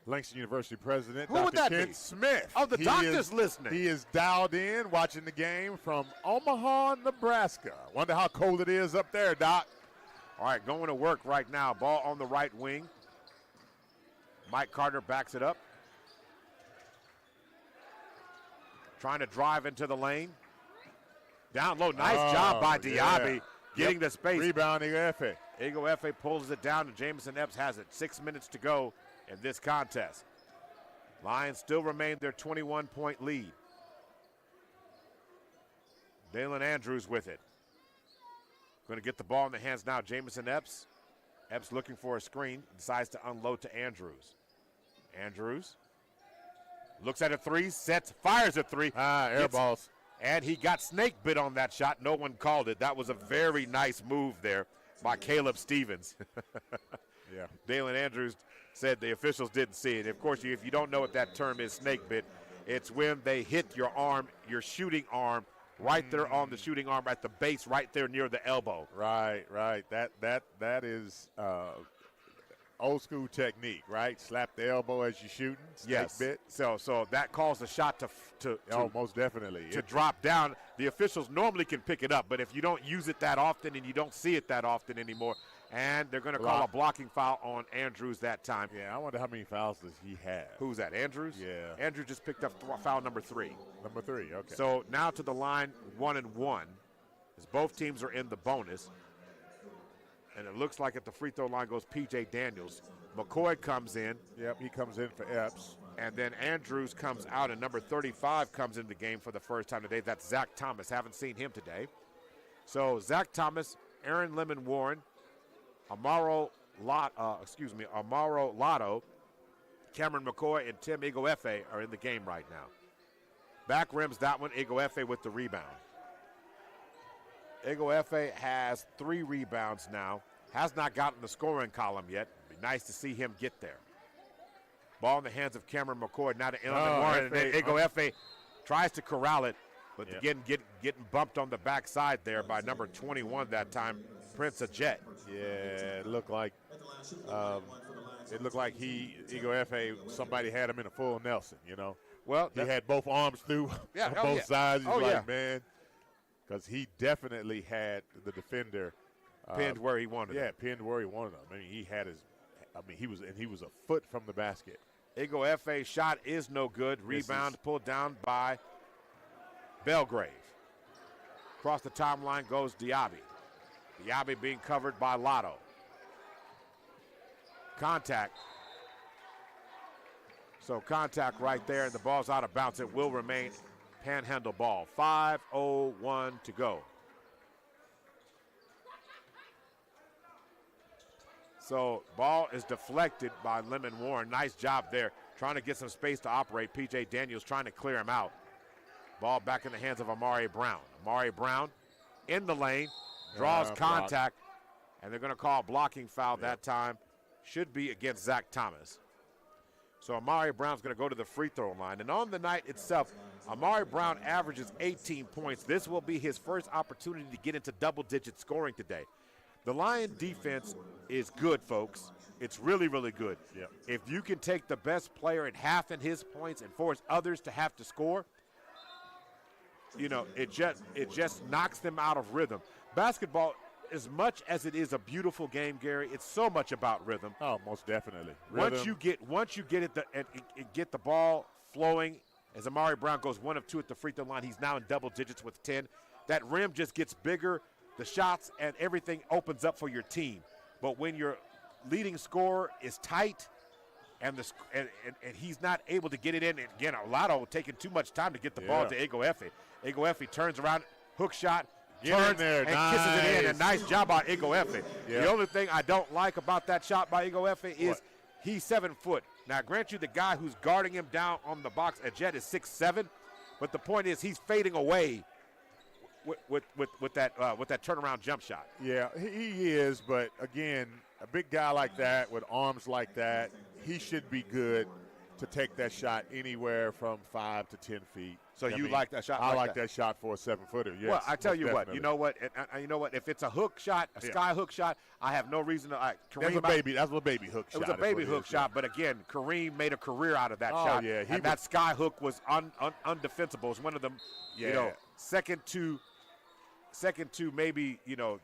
Langton University president, Who would Dr. that Kent be? Smith. Oh, the doctor's listening. He is dialed in, watching the game from Omaha, Nebraska. Wonder how cold it is up there, Doc. All right, going to work right now. Ball on the right wing. Mike Carter backs it up. Trying to drive into the lane. Down low, nice job by Diaby getting the space. Rebound, Ego Efe. Ego Efe pulls it down, and Jamison Epps has it. 6 minutes to go in this contest. Lions still remain their 21-point lead. Dalen Andrews with it. Going to get the ball in the hands now. Jamison Epps. Epps looking for a screen. Decides to unload to Andrews. Andrews looks at a three, sets, fires a three. Air balls. And he got snake bit on that shot. No one called it. That was a very nice move there by Caleb Stevens. Yeah. Dalen Andrews said the officials didn't see it. Of course, if you don't know what that term is, snake bit, it's when they hit your arm, your shooting arm, right there on the shooting arm at the base, right there near the elbow. Right. That is old school technique, right? Slap the elbow as you're shooting. Yes. Bit. So that caused the shot to most definitely to drop down. The officials normally can pick it up, but if you don't use it that often and you don't see it that often anymore, and they're going to call a blocking foul on Andrews that time. Yeah, I wonder how many fouls does he have. Who's that, Andrews? Yeah. Andrews just picked up foul number 3. Number 3, okay. So now to the line, 1-1, as both teams are in the bonus. And it looks like at the free throw line goes P.J. Daniels. McCoy comes in. Yep, he comes in for Epps. And then Andrews comes out, and number 35 comes in the game for the first time today. That's Zach Thomas. Haven't seen him today. So Zach Thomas, Aaron Lemon Warren, Amaro Lotto, Cameron McCoy, and Tim Ego Efe are in the game right now. Back rims that one, Ego Efe with the rebound. Efe has 3 rebounds now. Has not gotten the scoring column yet. Be nice to see him get there. Ball in the hands of Cameron McCoy. Now to Elton Warren. And then Efe tries to corral it, but again getting bumped on the backside there by number 21 that time, Prince Ajet. Yeah, it looked like Ego Efe, somebody had him in a full Nelson, you know. Well, he had both arms through on both sides. He's man, because he definitely had the defender pinned where he wanted him. Yeah, pinned where he wanted him. I mean, he was a foot from the basket. Ego Efe's shot is no good. Rebound pulled down by Belgrave. Across the timeline goes Diaby. Diaby being covered by Lotto. Contact. So contact right there, and the ball's out of bounds. It will remain Panhandle ball. 5:01 to go. So ball is deflected by Lemon Warren. Nice job there, trying to get some space to operate. P.J. Daniels trying to clear him out. Ball back in the hands of Amari Brown. Amari Brown in the lane, draws contact, and they're going to call a blocking foul that time. Should be against Zach Thomas. So Amari Brown's going to go to the free throw line. And on the night itself, Amari Brown averages 18 points. This will be his first opportunity to get into double-digit scoring today. The Lion defense is good, folks. It's really, really good. Yep. If you can take the best player at half in his points and force others to have to score, you know, it just knocks them out of rhythm. Basketball, as much as it is a beautiful game, Gary, it's so much about rhythm. Oh, most definitely. Once you get it and get the ball flowing, as Amari Brown goes 1 of 2 at the free throw line, he's now in double digits with 10. That rim just gets bigger. The shots and everything opens up for your team. But when your leading scorer is tight and he's not able to get it in, and again, Lotto taking too much time to get the ball to Ego Efe. Ego Efe turns around, hook shot, turns and kisses it in. And nice job by Ego Efe. The only thing I don't like about that shot by Ego Efe is he's 7 foot. Now, grant you, the guy who's guarding him down on the box, Ajet, is 6'7", but the point is he's fading away with that turnaround jump shot. Yeah, he is, but again, a big guy like that with arms like that, he should be good to take that shot anywhere from 5 to 10 feet. So you like that shot? I like that shot for a 7-footer. Yes. Well, I tell you definitely. what. You know what? If it's a hook shot, a sky hook shot, I have no reason to. That's a baby hook shot. It was a baby hook shot, but again, Kareem made a career out of that shot. Yeah, and that sky hook was undefensible. It was one of them. You know, second to maybe, you know,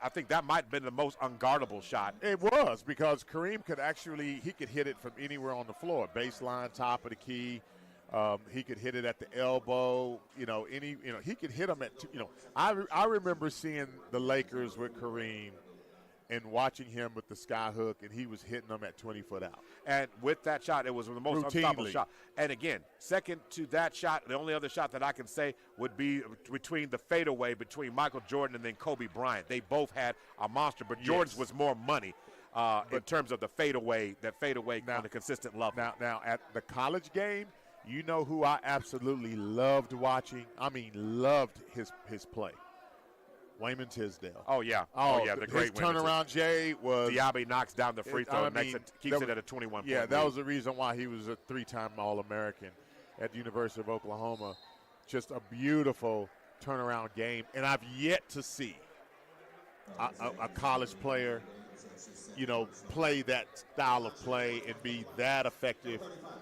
I think that might have been the most unguardable shot. It was, because Kareem could hit it from anywhere on the floor, baseline, top of the key. He could hit it at the elbow. He could hit them at. I remember seeing the Lakers with Kareem and watching him with the sky hook, and he was hitting them at 20 foot out. And with that shot, it was the most unstoppable shot. And again, second to that shot, the only other shot that I can say would be between the fadeaway between Michael Jordan and then Kobe Bryant. They both had a monster, but Jordan's was more money in terms of the fadeaway on a consistent level. Now at the college game, you know who I absolutely loved watching? I mean, loved his play. Wayman Tisdale. Oh, yeah. The great his turnaround, Jay, was... Diaby knocks down the free throw and keeps it at a 21-point Yeah, that was the reason why he was a 3-time All-American at the University of Oklahoma. Just a beautiful turnaround game. And I've yet to see a college player, play that style of play and be that effective.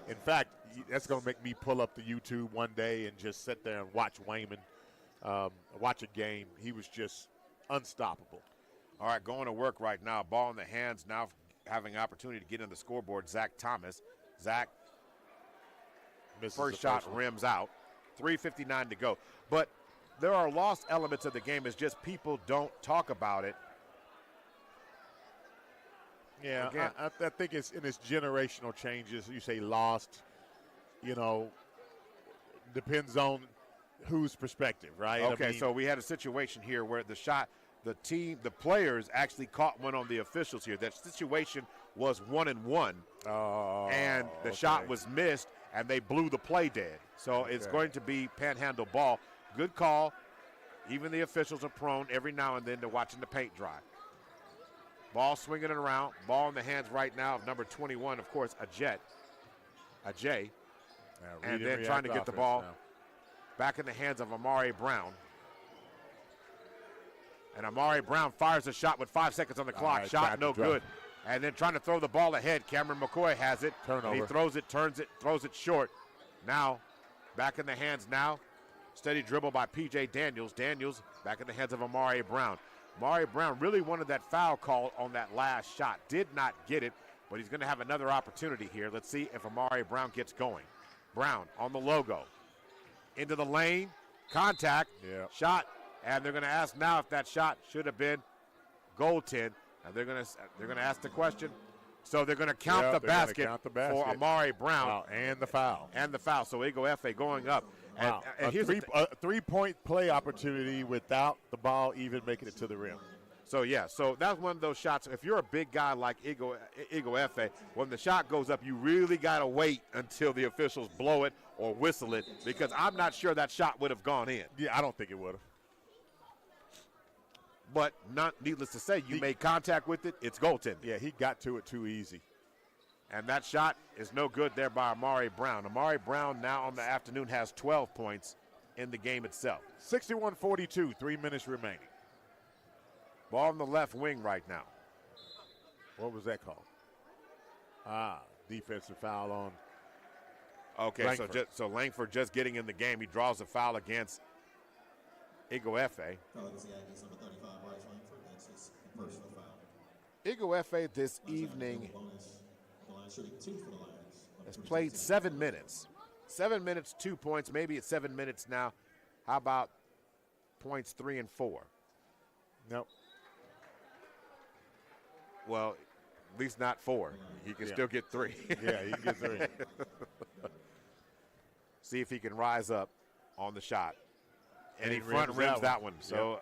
In fact, that's going to make me pull up the YouTube one day and just sit there and watch Wayman watch a game. He was just unstoppable. All right, going to work right now. Ball in the hands, now having an opportunity to get in the scoreboard, Zach Thomas. Zach, first shot rims out. 3:59 to go. But there are lost elements of the game. It's just people don't talk about it. Yeah, I think it's in its generational changes. You say lost, depends on whose perspective, right? Okay, so we had a situation here where the players actually caught one on the officials here. That situation was 1-1, and the shot was missed, and they blew the play dead. So it's going to be Panhandle ball. Good call. Even the officials are prone every now and then to watching the paint dry. Ball swinging it around. Ball in the hands right now of number 21, of course, Ajay. And then trying to get the ball back in the hands of Amari Brown. And Amari Brown fires a shot with 5 seconds on the clock. Shot no good. And then trying to throw the ball ahead. Cameron McCoy has it. Turnover. He throws it, turns it, throws it short. Now, back in the hands now. Steady dribble by P.J. Daniels. Daniels back in the hands of Amari Brown. Amari Brown really wanted that foul call on that last shot. Did not get it, but he's going to have another opportunity here. Let's see if Amari Brown gets going. Brown on the logo. Into the lane. Contact. Shot. And they're going to ask now if that shot should have been goaltend. And they're going to ask the question. So they're going to count the basket for Amari Brown. Wow, and the foul. And the foul. So Ego Efe going up. Wow. And here's a three-point play opportunity without the ball even making it to the rim. So, yeah, so that's one of those shots. If you're a big guy like Ego Efe, when the shot goes up, you really got to wait until the officials blow it or whistle it, because I'm not sure that shot would have gone in. Yeah, I don't think it would have. But not needless to say, you made contact with it, it's goaltending. Yeah, he got to it too easy. And that shot is no good there by Amari Brown. Amari Brown now on the afternoon has 12 points in the game itself. 61-42, 3 minutes remaining. Ball on the left wing right now. What was that called? Defensive foul on Langford. So Langford just getting in the game. He draws a foul against Ego Efe. Ego Efe this evening has played 7 minutes. 7 minutes, 2 points. Maybe it's 7 minutes now. How about points 3 and 4? Nope. Well, at least not 4. He can still get 3. Yeah, he can get 3. See if he can rise up on the shot. And he front rims that one. So,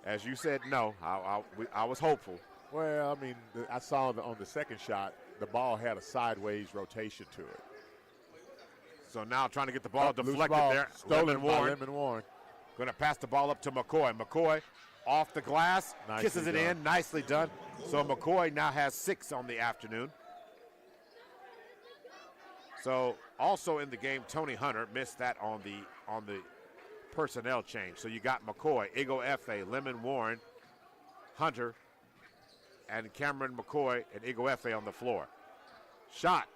as you said, no, I was hopeful. Well, I mean, I saw on the second shot, the ball had a sideways rotation to it. So now trying to get the ball deflected there. Stolen by Lemon Warren. Going to pass the ball up to McCoy. McCoy off the glass, kisses it in, nicely done. So McCoy now has 6 on the afternoon. So also in the game, Tony Hunter missed that on the personnel change. So you got McCoy, Ego Efe, Lemon Warren, Hunter, and Cameron McCoy and Ego Efe on the floor. Shot,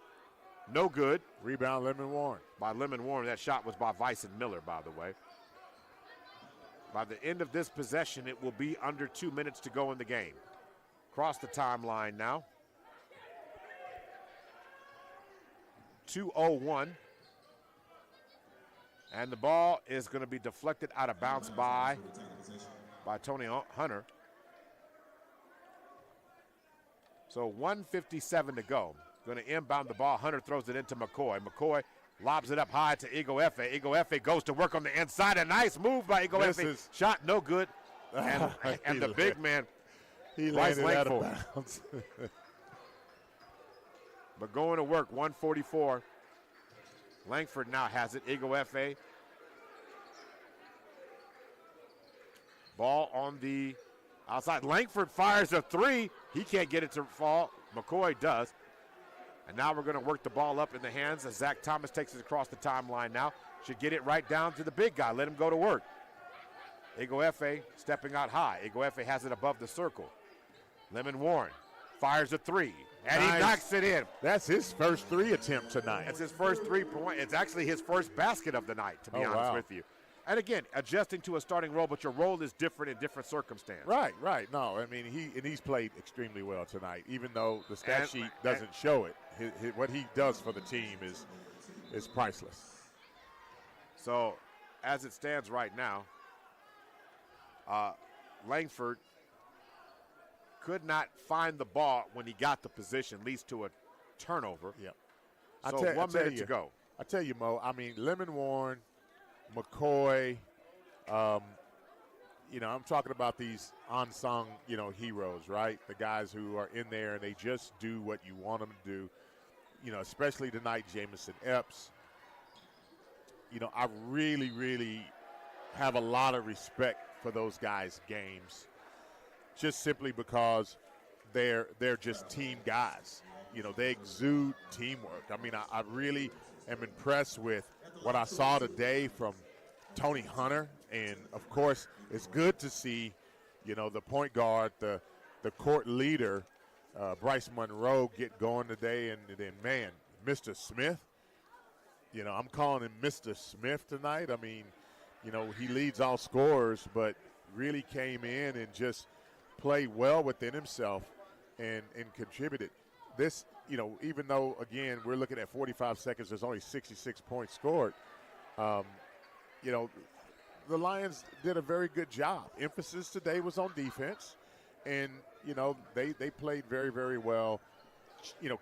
no good. Rebound, Lemon Warren. By Lemon Warren. That shot was by Vyson Miller, by the way. By the end of this possession, it will be under 2 minutes to go in the game. Cross the timeline now. 2:01. And the ball is going to be deflected out of bounds by Tony Hunter. So 1:57 to go. Going to inbound the ball. Hunter throws it into McCoy. McCoy lobs it up high to Ego Efe. Ego Efe goes to work on the inside. A nice move by Ego Efe. Shot no good. And the big man, he landed out of bounds. But going to work, 144. Langford now has it. Ego Efe. Ball on the outside. Langford fires a 3. He can't get it to fall. McCoy does. And now we're going to work the ball up in the hands as Zach Thomas takes it across the timeline now. Should get it right down to the big guy. Let him go to work. Ego Efe stepping out high. Ego Efe has it above the circle. Lemon Warren fires a 3. And he knocks it in. That's his first 3 attempt tonight. It's his first 3-point. It's actually his first basket of the night, to be honest with you. And again, adjusting to a starting role, but your role is different in different circumstances. Right. No, I mean, he's played extremely well tonight, even though the stat sheet doesn't show it. What he does for the team is priceless. So, as it stands right now, Langford could not find the ball when he got the position, leads to a turnover. Yep. So 1 minute to go. I tell you, Mo, I mean, Lemon Warren, McCoy, I'm talking about these unsung, heroes, right? The guys who are in there and they just do what you want them to do. Especially tonight, Jamison Epps. I really, really have a lot of respect for those guys' games, just simply because they're just team guys. They exude teamwork. I mean, I really am impressed with what I saw today from Tony Hunter, and of course, it's good to see, the point guard, the court leader, Bryce Monroe, get going today, and then, man, Mr. Smith. I'm calling him Mr. Smith tonight. I mean, he leads all scorers, but really came in and just played well within himself and contributed. This, even though, again, we're looking at 45 seconds, there's only 66 points scored. The Lions did a very good job. Emphasis today was on defense, and, they played very, very well,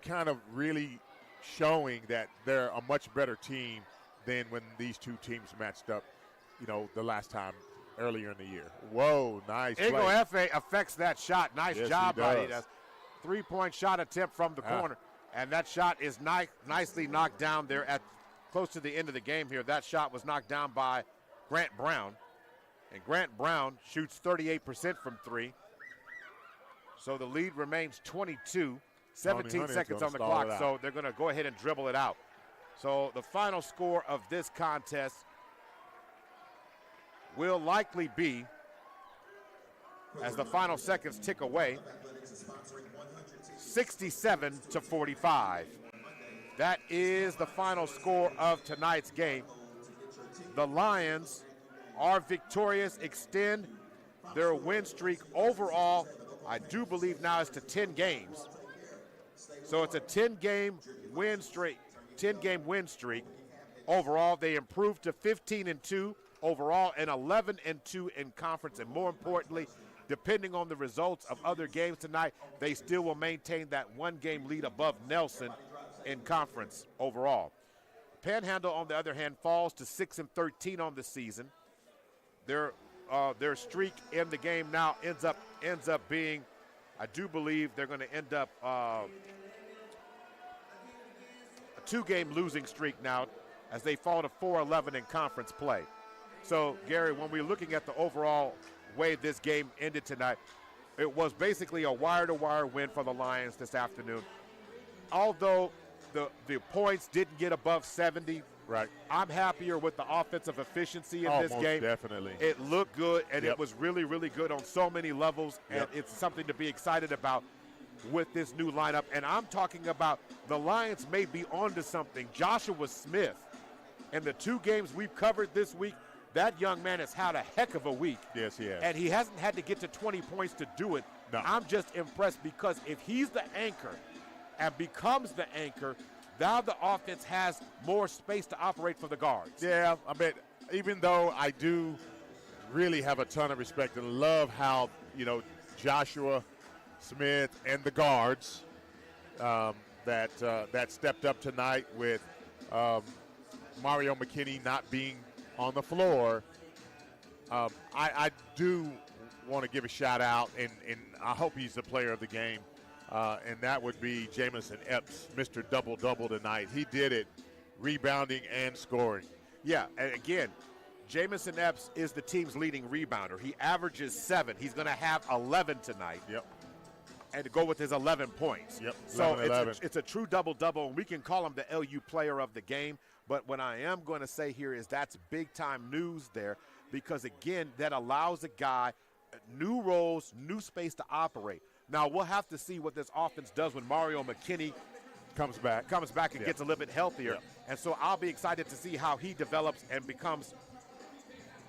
kind of really showing that they're a much better team than when these two teams matched up, the last time earlier in the year. Whoa, nice play. Ego F.A. affects that shot. Nice job by him. 3-point shot attempt from the corner, and that shot is nicely knocked down there at close to the end of the game here. That shot was knocked down by Grant Brown, and Grant Brown shoots 38% from three. So the lead remains 22, 17 seconds on the clock, so they're going to go ahead and dribble it out. So the final score of this contest will likely be, as the final seconds tick away, 67-45. That is the final score of tonight's game. The Lions are victorious, extend their win streak overall, I do believe now is to 10 games. So it's a 10-game win streak. Overall, they improved to 15-2 overall and 11-2 in conference. And more importantly, depending on the results of other games tonight, they still will maintain that one-game lead above Nelson in conference overall. Panhandle, on the other hand, falls to 6-13 on the season. Their streak in the game now ends up being, I do believe they're going to end up a 2-game losing streak now as they fall to 4-11 in conference play. So, Gary, when we're looking at the overall way this game ended tonight, it was basically a wire-to-wire win for the Lions this afternoon. Although the points didn't get above 70, right, I'm happier with the offensive efficiency in this most game. Definitely. It looked good, and it was really, really good on so many levels, and it's something to be excited about with this new lineup. And I'm talking about the Lions may be onto something. Joshua Smith, in the 2 games we've covered this week, that young man has had a heck of a week. Yes, he has. And he hasn't had to get to 20 points to do it. No. I'm just impressed because if he's the anchor and becomes the anchor, now the offense has more space to operate for the guards. Yeah, I mean, even though I do really have a ton of respect and love how, Joshua Smith and the guards that stepped up tonight with Mario McKinney not being on the floor, I do want to give a shout out, and I hope he's the player of the game, and that would be Jamison Epps, Mr. Double-Double tonight. He did it, rebounding and scoring. Yeah, and again, Jamison Epps is the team's leading rebounder. He averages 7. He's going to have 11 tonight. Yep. And to go with his 11 points. Yep. So 11. it's a true double-double, and we can call him the LU player of the game. But what I am going to say here is that's big-time news there because, again, that allows a guy new roles, new space to operate. Now, we'll have to see what this offense does when Mario McKinney comes back and gets a little bit healthier. And so I'll be excited to see how he develops and becomes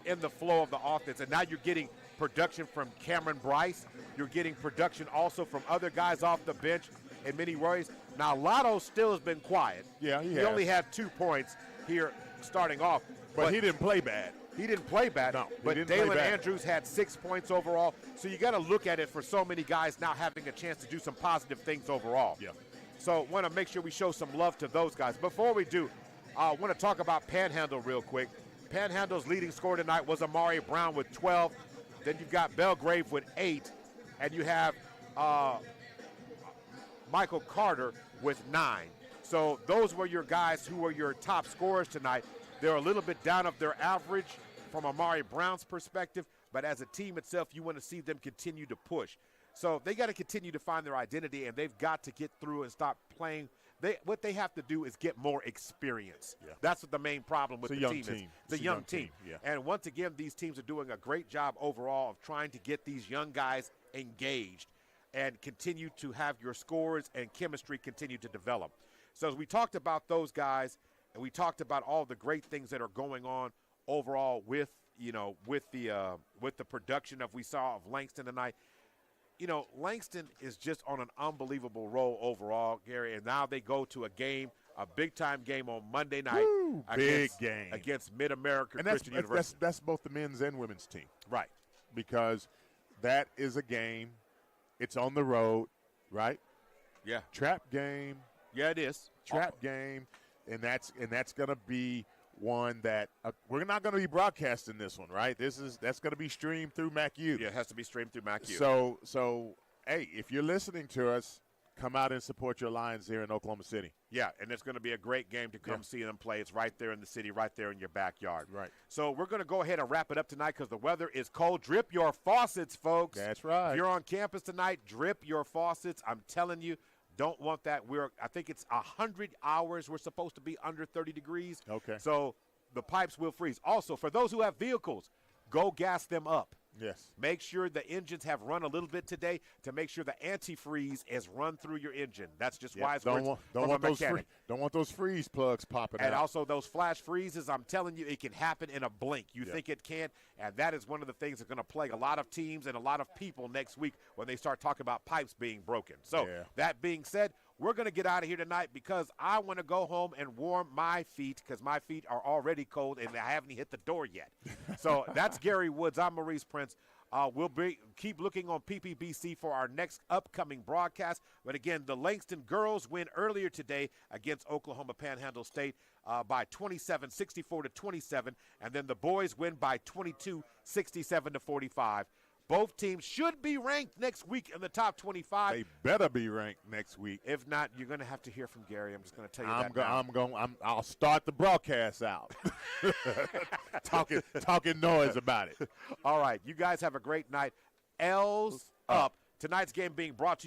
in the flow of the offense. And now you're getting production from Cameron Bryce. You're getting production also from other guys off the bench in many ways. Now, Lotto still has been quiet. Yeah, he only had 2 points here starting off. But he didn't play bad. He didn't play bad. No, but Dalen Andrews had 6 points overall. So you got to look at it for so many guys now having a chance to do some positive things overall. Yeah. So want to make sure we show some love to those guys. Before we do, I want to talk about Panhandle real quick. Panhandle's leading scorer tonight was Amari Brown with 12. Then you've got Belgrave with 8. And you have Michael Carter with 9. So those were your guys who were your top scorers tonight. They're a little bit down of their average from Amari Brown's perspective, but as a team itself, you want to see them continue to push. So they got to continue to find their identity, and they've got to get through and stop playing. What they have to do is get more experience. Yeah. That's what the main problem with the team is. It's a young team. Yeah. And once again, these teams are doing a great job overall of trying to get these young guys engaged and continue to have your scores and chemistry continue to develop. So as we talked about those guys, and we talked about all the great things that are going on overall with the production of we saw of Langton tonight. Langton is just on an unbelievable roll overall, Gary, and now they go to a big-time game on Monday night. Against Mid-America Christian University. That's both the men's and women's team. Right. Because that is a game. It's on the road, right? Yeah. Trap game. Yeah, it is. Trap game, and that's going to be one that we're not going to be broadcasting this one, right? That's going to be streamed through MacU. Yeah, it has to be streamed through MacU. So hey, if you're listening to us, come out and support your Lions here in Oklahoma City. Yeah, and it's going to be a great game to come see them play. It's right there in the city, right there in your backyard. Right. So we're going to go ahead and wrap it up tonight because the weather is cold. Drip your faucets, folks. That's right. If you're on campus tonight, drip your faucets. I'm telling you, don't want that. I think it's 100 hours. We're supposed to be under 30 degrees. Okay. So the pipes will freeze. Also, for those who have vehicles, go gas them up. Yes. Make sure the engines have run a little bit today to make sure the antifreeze is run through your engine. That's just wise words from a mechanic. Don't want those freeze plugs popping out. And also those flash freezes, I'm telling you, it can happen in a blink. You think it can, and that is one of the things that's going to plague a lot of teams and a lot of people next week when they start talking about pipes being broken. So that being said, we're going to get out of here tonight because I want to go home and warm my feet because my feet are already cold and I haven't hit the door yet. So that's Gary Woods. I'm Maurice Prince. We'll keep looking on PPBC for our next upcoming broadcast. But again, the Langston girls win earlier today against Oklahoma Panhandle State by 27, 64-27. And then the boys win by 22, 67-45. Both teams should be ranked next week in the top 25. They better be ranked next week. If not, you're going to have to hear from Gary. I'm just going to tell you that now. I'll start the broadcast out. talking noise about it. All right. You guys have a great night. L's up. Tonight's game being brought to you